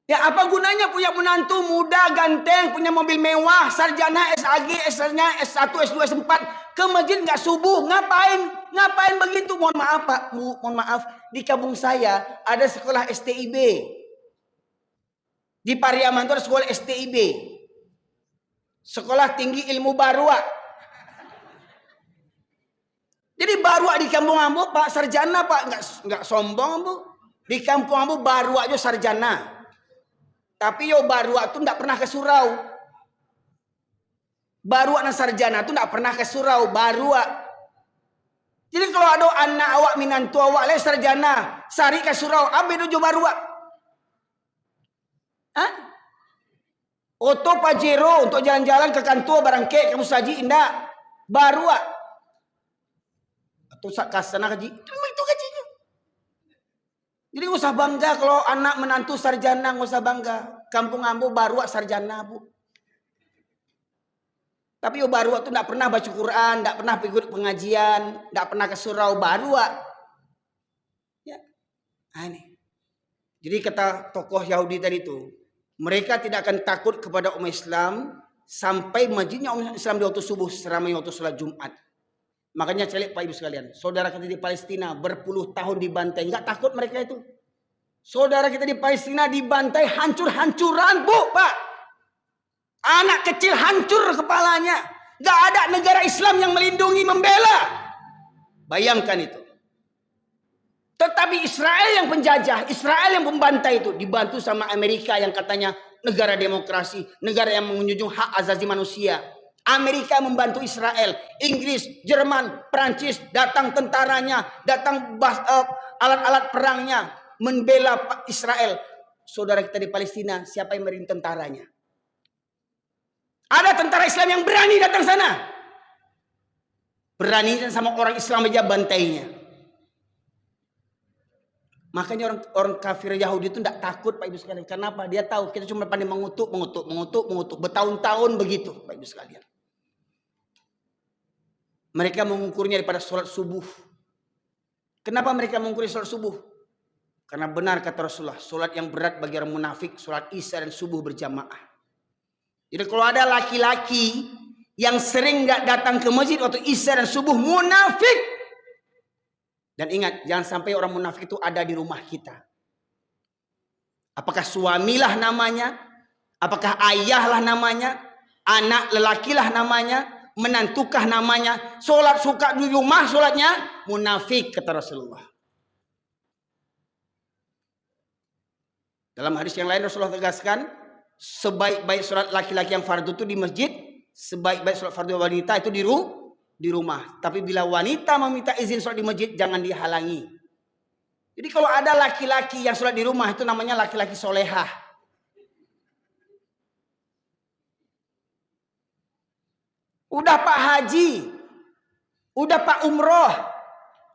Ya apa gunanya punya menantu muda, ganteng, punya mobil mewah, sarjana, SAG, S-nya, S1, S2, S4, ke masjid nggak subuh, ngapain? Ngapain begitu? Mohon maaf Pak, mohon maaf, di kampung saya ada sekolah STIB. Di Pariaman itu ada sekolah STIB. Sekolah Tinggi Ilmu Barua. Jadi barua di kampung ambo Pak, sarjana Pak, nggak sombong ambo. Di kampung ambo barua aja sarjana. Tapi yo barua tuh nggak pernah ke surau. Barua dan sarjana tuh nggak pernah ke surau. Barua. Jadi kalau ada anak awak minantu awak le sarjana, sari ke surau, abe dojo barua. Hah? Oto Pajero untuk jalan-jalan ke kantor barangke kamu saji indah. Barua. Atau sakasana gaji. Itu gajinya. Jadi nggak usah bangga kalau anak menantu sarjana, nggak usah bangga. Kampung ambo barua sarjana Bu. Tapi yo barua tuh nggak pernah baca Quran, nggak pernah ikut pengajian, nggak pernah ke surau barua. Ya, nah ini. Jadi kata tokoh Yahudi tadi itu, mereka tidak akan takut kepada umat Islam sampai masjidnya umat Islam di waktu subuh seramai waktu sholat Jumat. Makanya celik Pak Ibu sekalian, saudara kita di Palestina berpuluh tahun dibantai, nggak takut mereka itu. Saudara kita di Palestina dibantai hancur-hancuran Bu, Pak. Anak kecil hancur kepalanya. Nggak ada negara Islam yang melindungi, membela. Bayangkan itu. Tetapi Israel yang penjajah, Israel yang pembantai itu dibantu sama Amerika yang katanya negara demokrasi, negara yang menjunjung hak asasi manusia. Amerika membantu Israel, Inggris, Jerman, Prancis, datang tentaranya, datang alat-alat perangnya, membela Israel. Saudara kita di Palestina, siapa yang merimpin tentaranya? Ada tentara Islam yang berani datang sana. Berani sama orang Islam aja bantainya. Makanya orang kafir Yahudi itu tidak takut, Pak Ibu sekalian. Kenapa? Dia tahu kita cuma pandai mengutuk. Bertahun-tahun begitu, Pak Ibu sekalian. Mereka mengukurnya daripada sholat subuh. Kenapa mereka mengukur sholat subuh? Karena benar kata Rasulullah, sholat yang berat bagi orang munafik, sholat isya dan subuh berjamaah. Jadi kalau ada laki-laki yang sering nggak datang ke masjid waktu isya dan subuh, munafik. Dan ingat, jangan sampai orang munafik itu ada di rumah kita. Apakah suamilah namanya, apakah ayahlah namanya, anak lelakilah namanya, menantukah namanya, sholat suka di rumah sholatnya, munafik kata Rasulullah. Dalam hadis yang lain Rasulullah tegaskan, sebaik-baik sholat laki-laki yang fardu itu di masjid, sebaik-baik sholat fardu wanita itu di rumah. Tapi bila wanita meminta izin sholat di masjid, jangan dihalangi. Jadi kalau ada laki-laki yang sholat di rumah, itu namanya laki-laki solehah. Udah Pak Haji, udah Pak Umroh,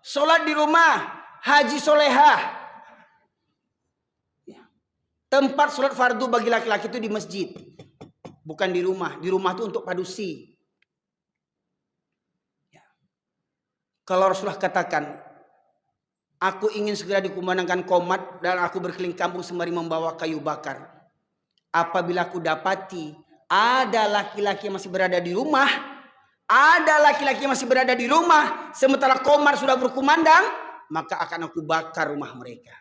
sholat di rumah, haji solehah. Tempat sholat fardu bagi laki-laki itu di masjid, bukan di rumah. Di rumah itu untuk padusi. Kalau Rasulullah katakan, aku ingin segera dikumandangkan qomat dan aku berkeliling kampung sembari membawa kayu bakar. Apabila aku dapati ada laki-laki yang masih berada di rumah, sementara qomat sudah berkumandang, maka akan aku bakar rumah mereka.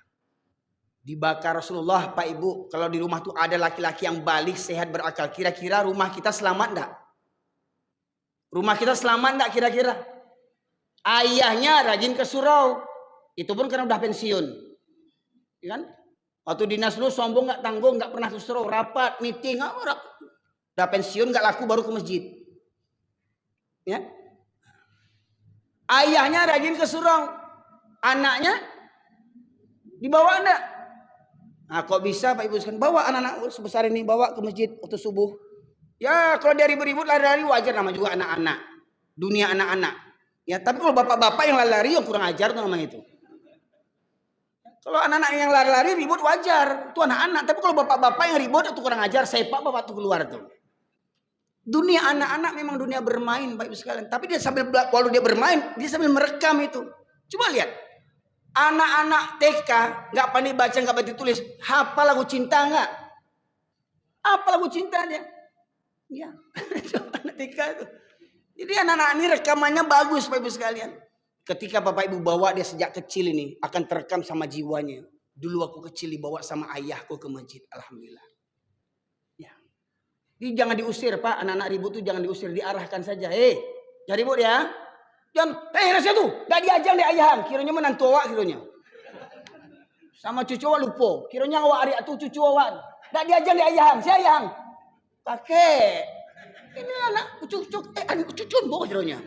Dibakar Rasulullah, Pak Ibu. Kalau di rumah tuh ada laki-laki yang balik, sehat, berakal, kira-kira rumah kita selamat enggak? Rumah kita selamat enggak kira-kira? Ayahnya rajin ke surau, itu pun karena udah pensiun, ya kan? Waktu dinas lu sombong nggak tanggung, nggak pernah ke surau, rapat, meeting, udah pensiun nggak laku baru ke masjid, ya? Ayahnya rajin ke surau, anaknya dibawa enggak? Nah, kok bisa Pak Ibu sekalian bawa anak-anak sebesar ini bawa ke masjid waktu subuh? Ya kalau dia ribut-ribut lari-lari wajar, nama juga anak-anak, dunia anak-anak. Ya, tapi kalau bapak-bapak yang lari-lari yang kurang ajar tuh namanya itu. Kalau anak-anak yang lari-lari ribut wajar, itu anak-anak. Tapi kalau bapak-bapak yang ribut itu kurang ajar, sepak bapak tuh keluar tuh. Dunia anak-anak memang dunia bermain, Pak Ibu sekalian. Tapi dia sambil walau dia bermain, dia sambil merekam itu. Coba lihat. Anak-anak TK nggak pandai baca, nggak pandai tulis, hafal lagu cinta nggak? Apa lagu cinta dia? Ya, anak TK itu. Jadi anak-anak ini rekamannya bagus Pak Ibu sekalian. Ketika Bapak Ibu bawa dia sejak kecil ini akan terekam sama jiwanya. Dulu aku kecil dibawa sama ayahku ke masjid. Alhamdulillah. Ya. Jadi jangan diusir Pak. Anak-anak ribut tuh jangan diusir. Diarahkan saja. Jangan ribut ya. Jangan. Rahasia tuh. Gak diajang di ayahang. Kiranya menantu awak kiranya. Sama cucu awak lupa. Kiranya awak hari itu cucu awak. Gak diajang di ayahang. Si ayahang. Pakai. Ini anak cucu bawa kiranya.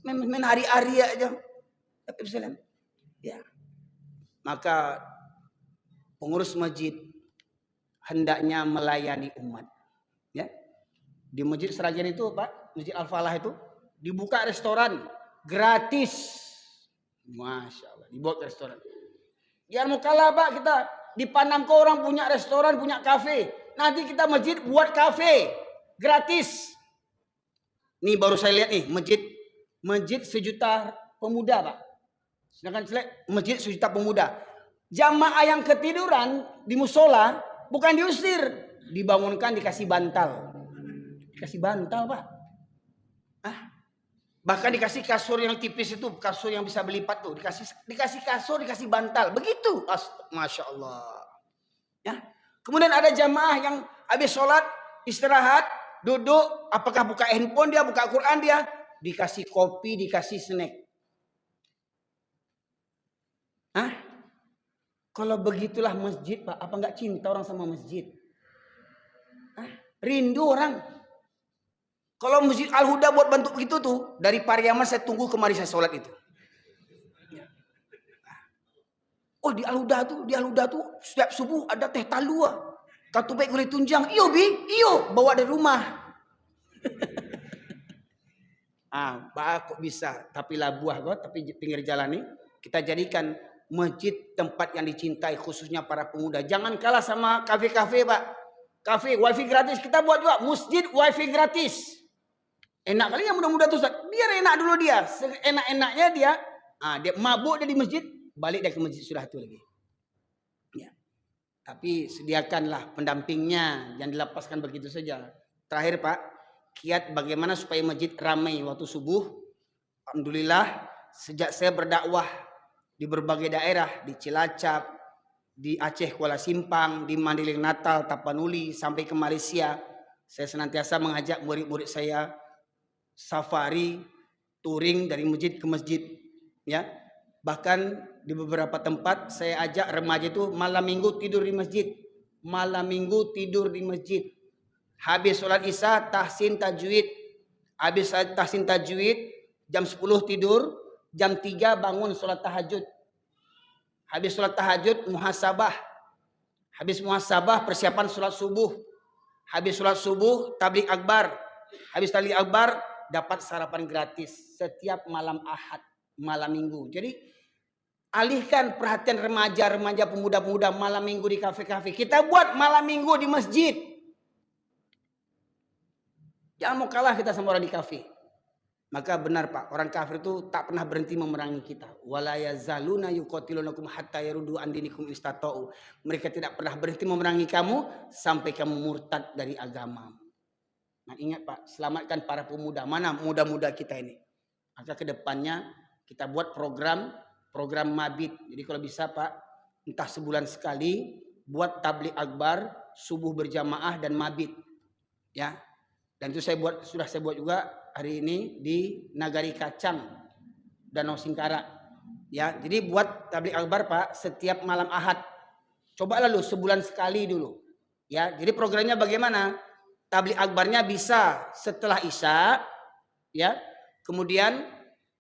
Main hari-hari aja. Ya. Maka pengurus masjid hendaknya melayani umat. Ya. Di Masjid Seragen itu Pak, Masjid Al-Falah itu dibuka restoran gratis. Masya Allah, dibuka restoran. Jangan mau kalah Pak, kita dipandang ke orang punya restoran, punya kafe. Nanti kita masjid buat kafe gratis. Nih baru saya lihat nih masjid 1 juta pemuda Pak. Sedangkan masjid 1 juta pemuda. Jamaah yang ketiduran di musola bukan diusir, dibangunkan dikasih bantal. Dikasih bantal Pak. Bahkan dikasih kasur yang tipis itu, kasur yang bisa berlipat tuh, dikasih kasur, dikasih bantal. Begitu. Masya Allah. Ya. Kemudian ada jamaah yang habis sholat istirahat, duduk, apakah buka handphone dia, buka Quran dia, dikasih kopi, dikasih snack. Kalau begitulah masjid Pak, apa enggak cinta orang sama masjid? Rindu orang. Kalau Masjid Al-Huda buat bentuk begitu tuh, dari Pariaman saya tunggu kemari saya sholat itu. Oh di Al-Huda tuh setiap subuh ada teh talua. Katu baik boleh tunjang. Iyo bi, iyo bawa dari rumah. Kok bisa. Tapi lah buah kok, tapi pinggir jalan nih kita jadikan masjid tempat yang dicintai khususnya para pemuda. Jangan kalah sama kafe-kafe, Pak. Kafe wifi gratis, kita buat juga masjid wifi gratis. Enak kali yang muda-muda tuh, biar enak dulu dia. Enak-enaknya dia, dia mabuk dia di masjid, balik dia ke masjid sudah itu lagi. Ya. Tapi sediakanlah pendampingnya, jangan dilepaskan begitu saja. Terakhir Pak, kiat bagaimana supaya masjid ramai waktu subuh. Alhamdulillah, sejak saya berdakwah di berbagai daerah, di Cilacap, di Aceh Kuala Simpang, di Mandailing Natal, Tapanuli, sampai ke Malaysia, saya senantiasa mengajak murid-murid saya safari, touring dari masjid ke masjid, ya. Bahkan di beberapa tempat saya ajak remaja itu malam minggu tidur di masjid. Malam minggu tidur di masjid. Habis sholat isya tahsin tajwid. Habis tahsin tajwid jam 10 tidur, jam 3 bangun sholat tahajud. Habis sholat tahajud muhasabah. Habis muhasabah persiapan sholat subuh. Habis sholat subuh tabligh akbar. Habis tabligh akbar dapat sarapan gratis setiap malam Ahad, malam minggu. Jadi alihkan perhatian remaja-remaja, pemuda-pemuda malam minggu di kafe-kafe. Kita buat malam minggu di masjid. Jangan mau kalah kita sama orang di kafe. Maka benar Pak, orang kafir itu tak pernah berhenti memerangi kita. Wala yazaluna yuqatilunakum hatta yaruddu an dinikum istata'u. Mereka tidak pernah berhenti memerangi kamu sampai kamu murtad dari agama. Nah ingat Pak, selamatkan para pemuda. Mana muda-muda kita ini? Maka kedepannya kita buat program mabit. Jadi kalau bisa Pak, entah sebulan sekali buat tabligh akbar, subuh berjamaah dan mabit. Ya. Dan itu sudah saya buat juga hari ini di Nagari Kacang, Danau Singkara. Ya, jadi buat tabligh akbar Pak setiap malam Ahad. Coba lalu sebulan sekali dulu. Ya, jadi programnya bagaimana? Tabligh akbarnya bisa setelah Isya, ya. Kemudian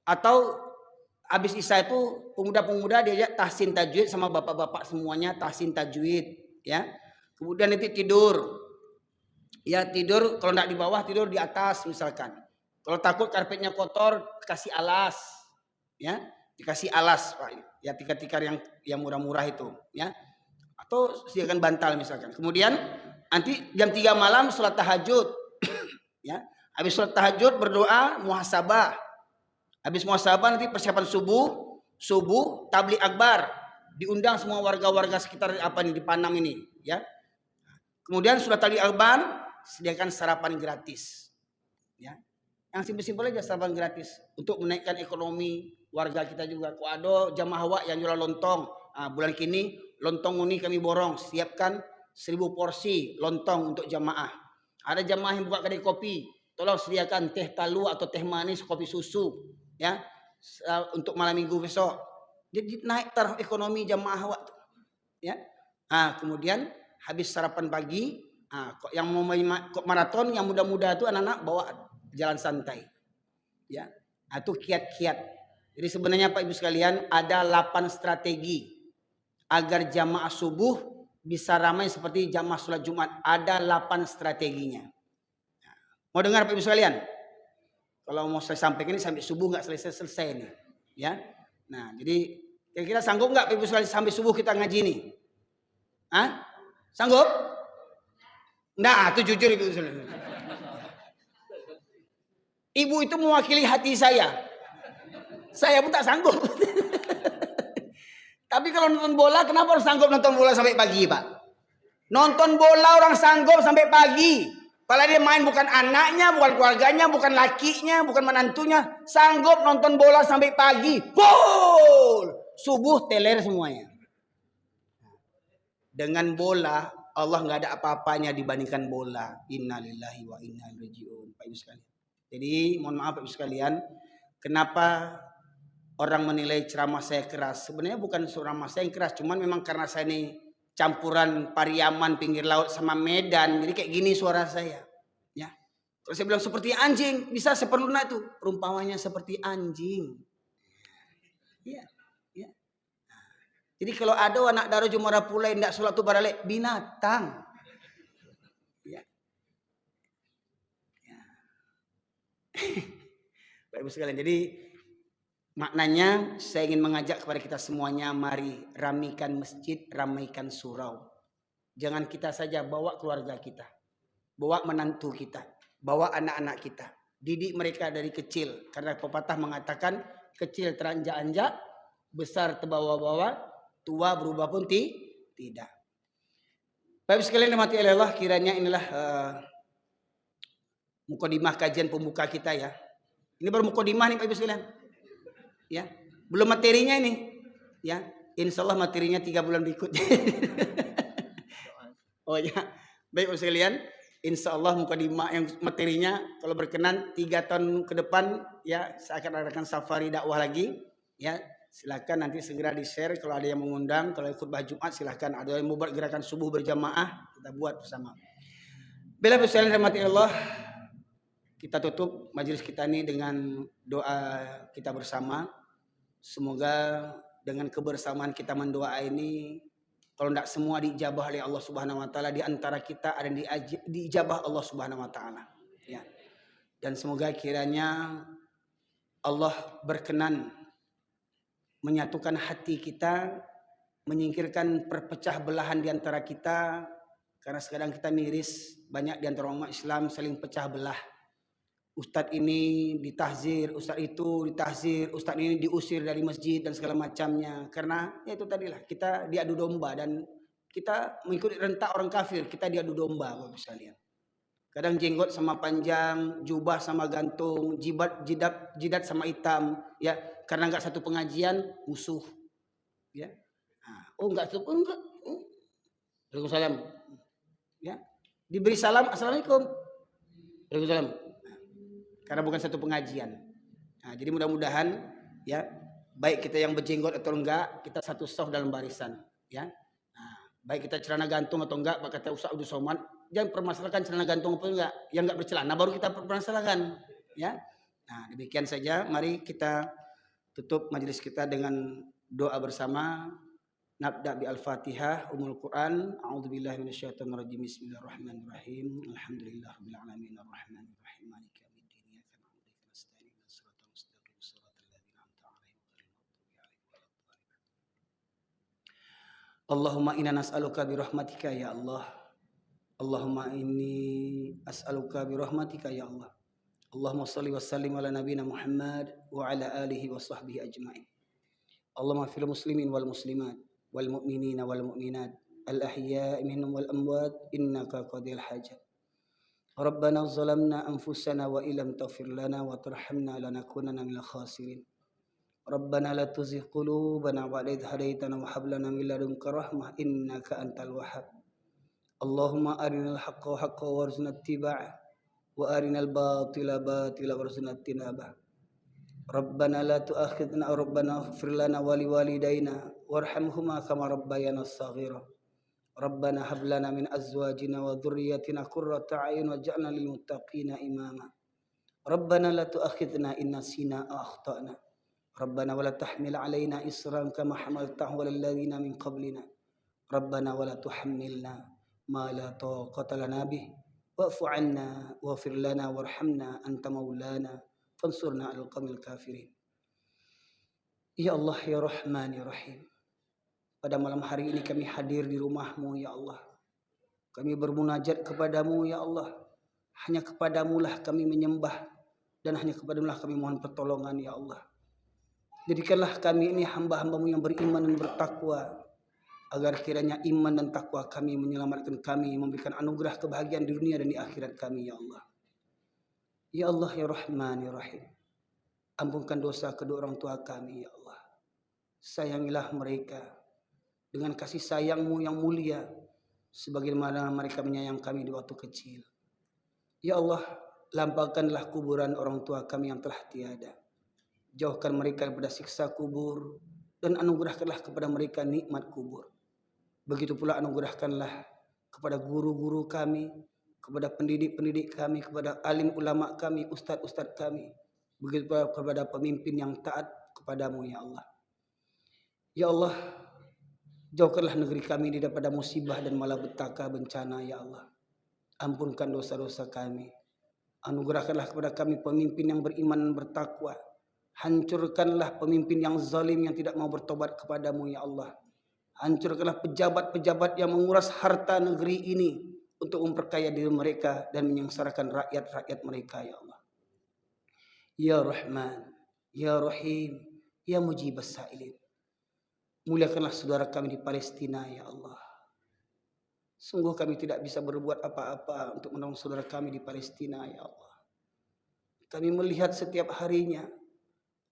atau habis Isya itu pemuda-pemuda diajak tahsin tajwid sama bapak-bapak semuanya tahsin tajwid, ya. Kemudian nanti tidur. Ya tidur, kalau tidak di bawah tidur di atas misalkan. Kalau takut karpetnya kotor kasih alas, ya dikasih alas Pak. Ya tikar-tikar yang murah-murah itu, ya. Atau sediakan bantal misalkan. Kemudian nanti jam 3 malam sholat tahajud, ya. Habis sholat tahajud berdoa muhasabah. Habis muhasabah nanti persiapan subuh tabligh akbar. Diundang semua warga-warga sekitar apa nih di Panam ini, ya. Kemudian sudah tabligh akbar sediakan sarapan gratis, ya. Yang simpel-simpel aja sarapan gratis untuk menaikkan ekonomi warga kita juga. Kok ada jamaah awak yang jual lontong, bulan kini lontong ini kami borong, siapkan 1000 porsi lontong untuk jamaah. Ada jamaah yang buka kedai kopi, tolong sediakan teh talu atau teh manis, kopi susu, ya, untuk malam minggu besok. Jadi naik taraf ekonomi jamaah awak, ya. Kemudian habis sarapan pagi. Kok yang mau maraton yang muda-muda itu anak-anak bawa jalan santai, ya. Itu kiat-kiat. Jadi sebenarnya Pak Ibu sekalian ada 8 strategi agar jamaah subuh bisa ramai seperti jamaah sholat Jumat. Ada 8 strateginya. Mau dengar Pak Ibu sekalian? Kalau mau saya sampaikan ini sampai subuh nggak selesai nih, ya. Nah jadi kira-kira sanggup nggak Pak Ibu sekalian sampai subuh kita ngaji nih? Sanggup? Nah, itu jujur Ibu. Ibu itu mewakili hati saya. Saya pun tak sanggup. Tapi kalau nonton bola, kenapa harus sanggup nonton bola sampai pagi, Pak? Nonton bola orang sanggup sampai pagi. Padahal dia main bukan anaknya, bukan keluarganya, bukan lakinya, bukan menantunya. Sanggup nonton bola sampai pagi. Full! Subuh teler semuanya. Dengan bola Allah nggak ada apa-apanya dibandingkan bola. Innalillahi wa inna ilaihi rajiun. Pak Ibu sekalian. Jadi mohon maaf Pak Ibu sekalian, kenapa orang menilai ceramah saya keras? Sebenarnya bukan ceramah saya yang keras, cuman memang karena saya ini campuran Pariaman pinggir laut sama Medan, jadi kayak gini suara saya. Ya, Kalau saya bilang seperti anjing, bisa seperlunya itu. Perumpamannya seperti anjing. Ya, ya. Jadi kalau ada anak daro Jumara Pulai tidak sholat tu barale binatang. Ya. Ya. Baik Ibu sekalian, jadi maknanya saya ingin mengajak kepada kita semuanya, mari ramaikan masjid, ramaikan surau. Jangan kita saja, bawa keluarga kita, bawa menantu kita, bawa anak-anak kita. Didik mereka dari kecil. Karena pepatah mengatakan kecil teranjak-anjak, besar terbawa-bawa, tua berubah pun tidak. Baik sekalian dimati oleh Allah, kiranya inilah mukadimah kajian pembuka kita ya. Ini baru mukadimah nih Pak Ibu sekalian. Ya, belum materinya ini. Ya, insya Allah materinya 3 bulan berikutnya. Oh ya, baik Ibu sekalian, insya Allah mukadimah yang materinya kalau berkenan 3 tahun ke depan ya saya akan adakan safari dakwah lagi. Ya, silakan nanti segera di-share kalau ada yang mengundang, kalau khutbah Jumat silakan, ada yang mau buat gerakan subuh berjamaah kita buat bersama. Bila Ibu sekalian rahmati Allah, kita tutup majelis kita ini dengan doa kita bersama. Semoga dengan kebersamaan kita mendoa ini, kalau tidak semua diijabah oleh Allah Subhanahu Wa Taala, di antara kita ada yang diijabah Allah Subhanahu Wa Taala. Ya. Dan semoga kiranya Allah berkenan menyatukan hati kita, menyingkirkan perpecah belahan di antara kita, karena sekarang kita miris, banyak di antara umat Islam saling pecah belah. Ustadz ini ditahzir, ustadz itu ditahzir, ustadz ini diusir dari masjid dan segala macamnya. Karena ya itu tadilah, kita diadu domba dan kita mengikuti rentak orang kafir, kita diadu domba Bapak sekalian. Kadang jenggot sama panjang, jubah sama gantung, jidat sama hitam, ya. Karena enggak satu pengajian musuh. Ya. Oh enggak. Waalaikumsalam. Ya. Diberi salam, assalamualaikum. Waalaikumsalam. Karena bukan satu pengajian. Nah, jadi mudah-mudahan ya, baik kita yang berjenggot atau enggak, kita satu saf dalam barisan, ya. Nah, baik kita celana gantung atau enggak, Pak kata Ustaz Abdul Somad, jangan permasalahkan celana gantung apa enggak, yang enggak bercelana baru kita permasalahkan, ya. Nah, demikian saja, mari kita tutup majelis kita dengan doa bersama. Nabda bi Al-Fatihah, Ummul Quran, A'udzubillahi minasyaitonirrajim. Bismillahirrahmanirrahim. Alhamdulillahirabbil alamin arrahmanir rahim maliki yaumiddin. Allahumma inna nas'aluka bi rahmatika ya Allah. Allahumma inni as'aluka bi rahmatika ya Allah. Allahumma shalli wa sallim ala nabiyyina Muhammad wa ala alihi wa sahbihi ajma'in. Allahumma fil muslimin wal muslimat wal mu'minina wal mu'minat al ahya'i minhum wal amwat innaka qadil hajat. Rabbana zalamna anfusana wa illam taghfir lana wa tarhamna lanakunanna minal khasirin. Rabbana la tuzigh qulubana ba'da idh hadaitana wa hab lana min ladunka rahmah innaka antal wahhab. Allahumma arinal haqqa haqqan warzuqna ittiba'ah wa arinal batila batila warzuqna ijtinabah. Rabbana la tu'akhidna rabbana ighfir lana wa liwalidayna warhamhuma kama rabbayana shaghira. Rabbana hab lana min azwajina wa dhurriyyatina qurrata a'yun waj'alna lil muttaqina imama. Rabbana la tu'akhidna in nasina aw akhtana. Rabbana wa la tahmil 'alaina isran kama hamaltahu 'alal ladzina min qablina. Rabbana wa la tuhammilna ma la taqata lana bih wa'fu 'anna waghfir lana warhamna anta maulana fansurna 'alal qaumil kafirin. Ya Allah ya Rahman ya Rahim. Pada malam hari ini kami hadir di rumah-Mu ya Allah. Kami bermunajat kepadamu ya Allah. Hanya kepadamu lah kami menyembah dan hanya kepadamu lah kami mohon pertolongan ya Allah. Jadikanlah kami ini hamba-hamba-Mu yang beriman dan bertakwa, agar kiranya iman dan takwa kami menyelamatkan kami, memberikan anugerah kebahagiaan di dunia dan di akhirat kami ya Allah. Ya Allah ya Rahman ya Rahim. Ampunkan dosa kedua orang tua kami ya Allah. Sayangilah mereka dengan kasih sayang-Mu yang mulia, sebagaimana mereka menyayang kami di waktu kecil. Ya Allah, lampaukanlah kuburan orang tua kami yang telah tiada. Jauhkan mereka daripada siksa kubur dan anugerahkanlah kepada mereka nikmat kubur. Begitu pula anugerahkanlah kepada guru-guru kami, kepada pendidik-pendidik kami, kepada alim ulama kami, ustaz-ustaz kami, begitu pula kepada pemimpin yang taat kepadamu ya Allah. Ya Allah, jauhkanlah negeri kami daripada musibah dan malapetaka bencana ya Allah. Ampunkan dosa-dosa kami. Anugerahkanlah kepada kami pemimpin yang beriman bertakwa. Hancurkanlah pemimpin yang zalim yang tidak mau bertobat kepadamu ya Allah. Hancurkanlah pejabat-pejabat yang menguras harta negeri ini untuk memperkaya diri mereka dan menyengsarakan rakyat-rakyat mereka ya Allah. Ya Rahman, Ya Rahim, Ya Mujibas Sa'ilin. Muliakanlah saudara kami di Palestina ya Allah. Sungguh kami tidak bisa berbuat apa-apa untuk menolong saudara kami di Palestina ya Allah. Kami melihat setiap harinya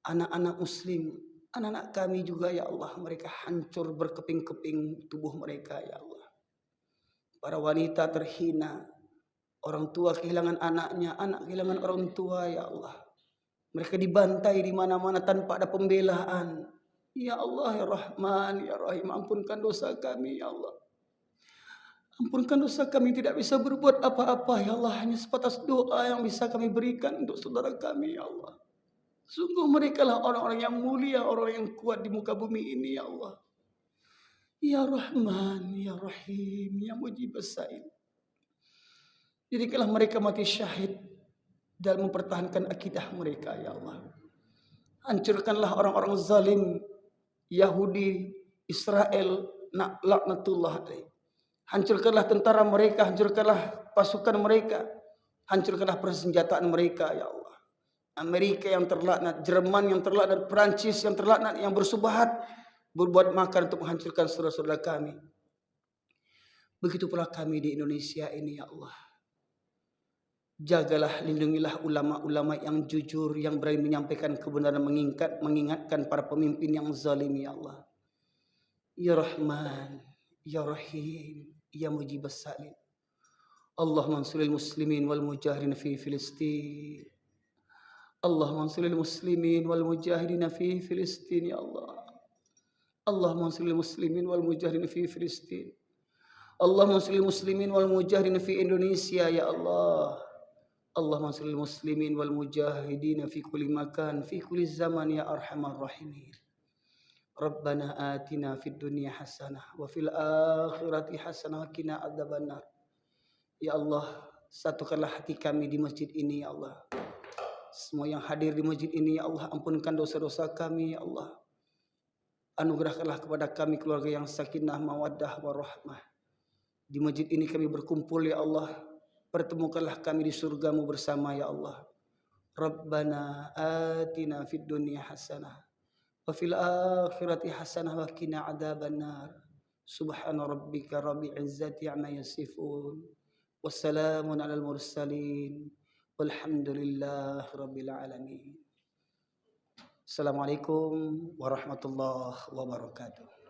anak-anak muslim, anak-anak kami juga ya Allah, mereka hancur berkeping-keping tubuh mereka ya Allah. Para wanita terhina, orang tua kehilangan anaknya, anak kehilangan orang tua ya Allah. Mereka dibantai di mana-mana tanpa ada pembelaan. Ya Allah, Ya Rahman, Ya Rahim, ampunkan dosa kami ya Allah. Ampunkan dosa kami, tidak bisa berbuat apa-apa ya Allah. Hanya sebatas doa yang bisa kami berikan untuk saudara kami ya Allah. Sungguh mereka lah orang-orang yang mulia, orang yang kuat di muka bumi ini ya Allah. Ya Rahman, Ya Rahim, Ya Mujibas Sa'il. Jadikanlah mereka mati syahid dalam mempertahankan akidah mereka ya Allah. Hancurkanlah orang-orang zalim Yahudi, Israel, laknatullah alaih. Hancurkanlah tentara mereka, hancurkanlah pasukan mereka, hancurkanlah persenjataan mereka ya Allah. Amerika yang terlaknat, Jerman yang terlaknat, Perancis yang terlaknat, yang bersubahat berbuat makar untuk menghancurkan saudara-saudara kami. Begitu pula kami di Indonesia ini ya Allah. Jagalah, lindungilah ulama-ulama yang jujur, yang berani menyampaikan kebenaran, mengingatkan para pemimpin yang zalim ya Allah. Ya Rahman, Ya Rahim, Ya Mujibas Sa'ilin. Allahumma ansuril muslimin wal mujahidin fi Filistin. Allahumma ansuril muslimin wal mujahidin fi Filistin ya Allah. Allahumma ansuril muslimin wal mujahidin fi Filistin. Allahumma ansuril muslimin wal mujahidin fi Indonesia ya Allah. Allahumma ansuril muslimin wal mujahidin fi kulli makan, fi kulli zaman ya arhamar rahimin. Rabbana atina fid dunya hasanah wa fil akhirati hasanah wa qina adzabannar. Ya Allah, satukanlah hati kami di masjid ini ya Allah. Semua yang hadir di masjid ini ya Allah, ampunkan dosa-dosa kami ya Allah. Anugerahkanlah kepada kami keluarga yang sakinah, mawaddah, warahmah. Di masjid ini kami berkumpul ya Allah. Pertemukanlah kami di surgamu bersama ya Allah. Rabbana atina fid dunya hasanah wa fil akhirati hasanah wa qina adzabannar. Subhana rabbika rabbil izzati amma yasifun. Wassalamun alal mursalin. Walhamdulillahi rabbil alamin. Assalamualaikum warahmatullahi wabarakatuh.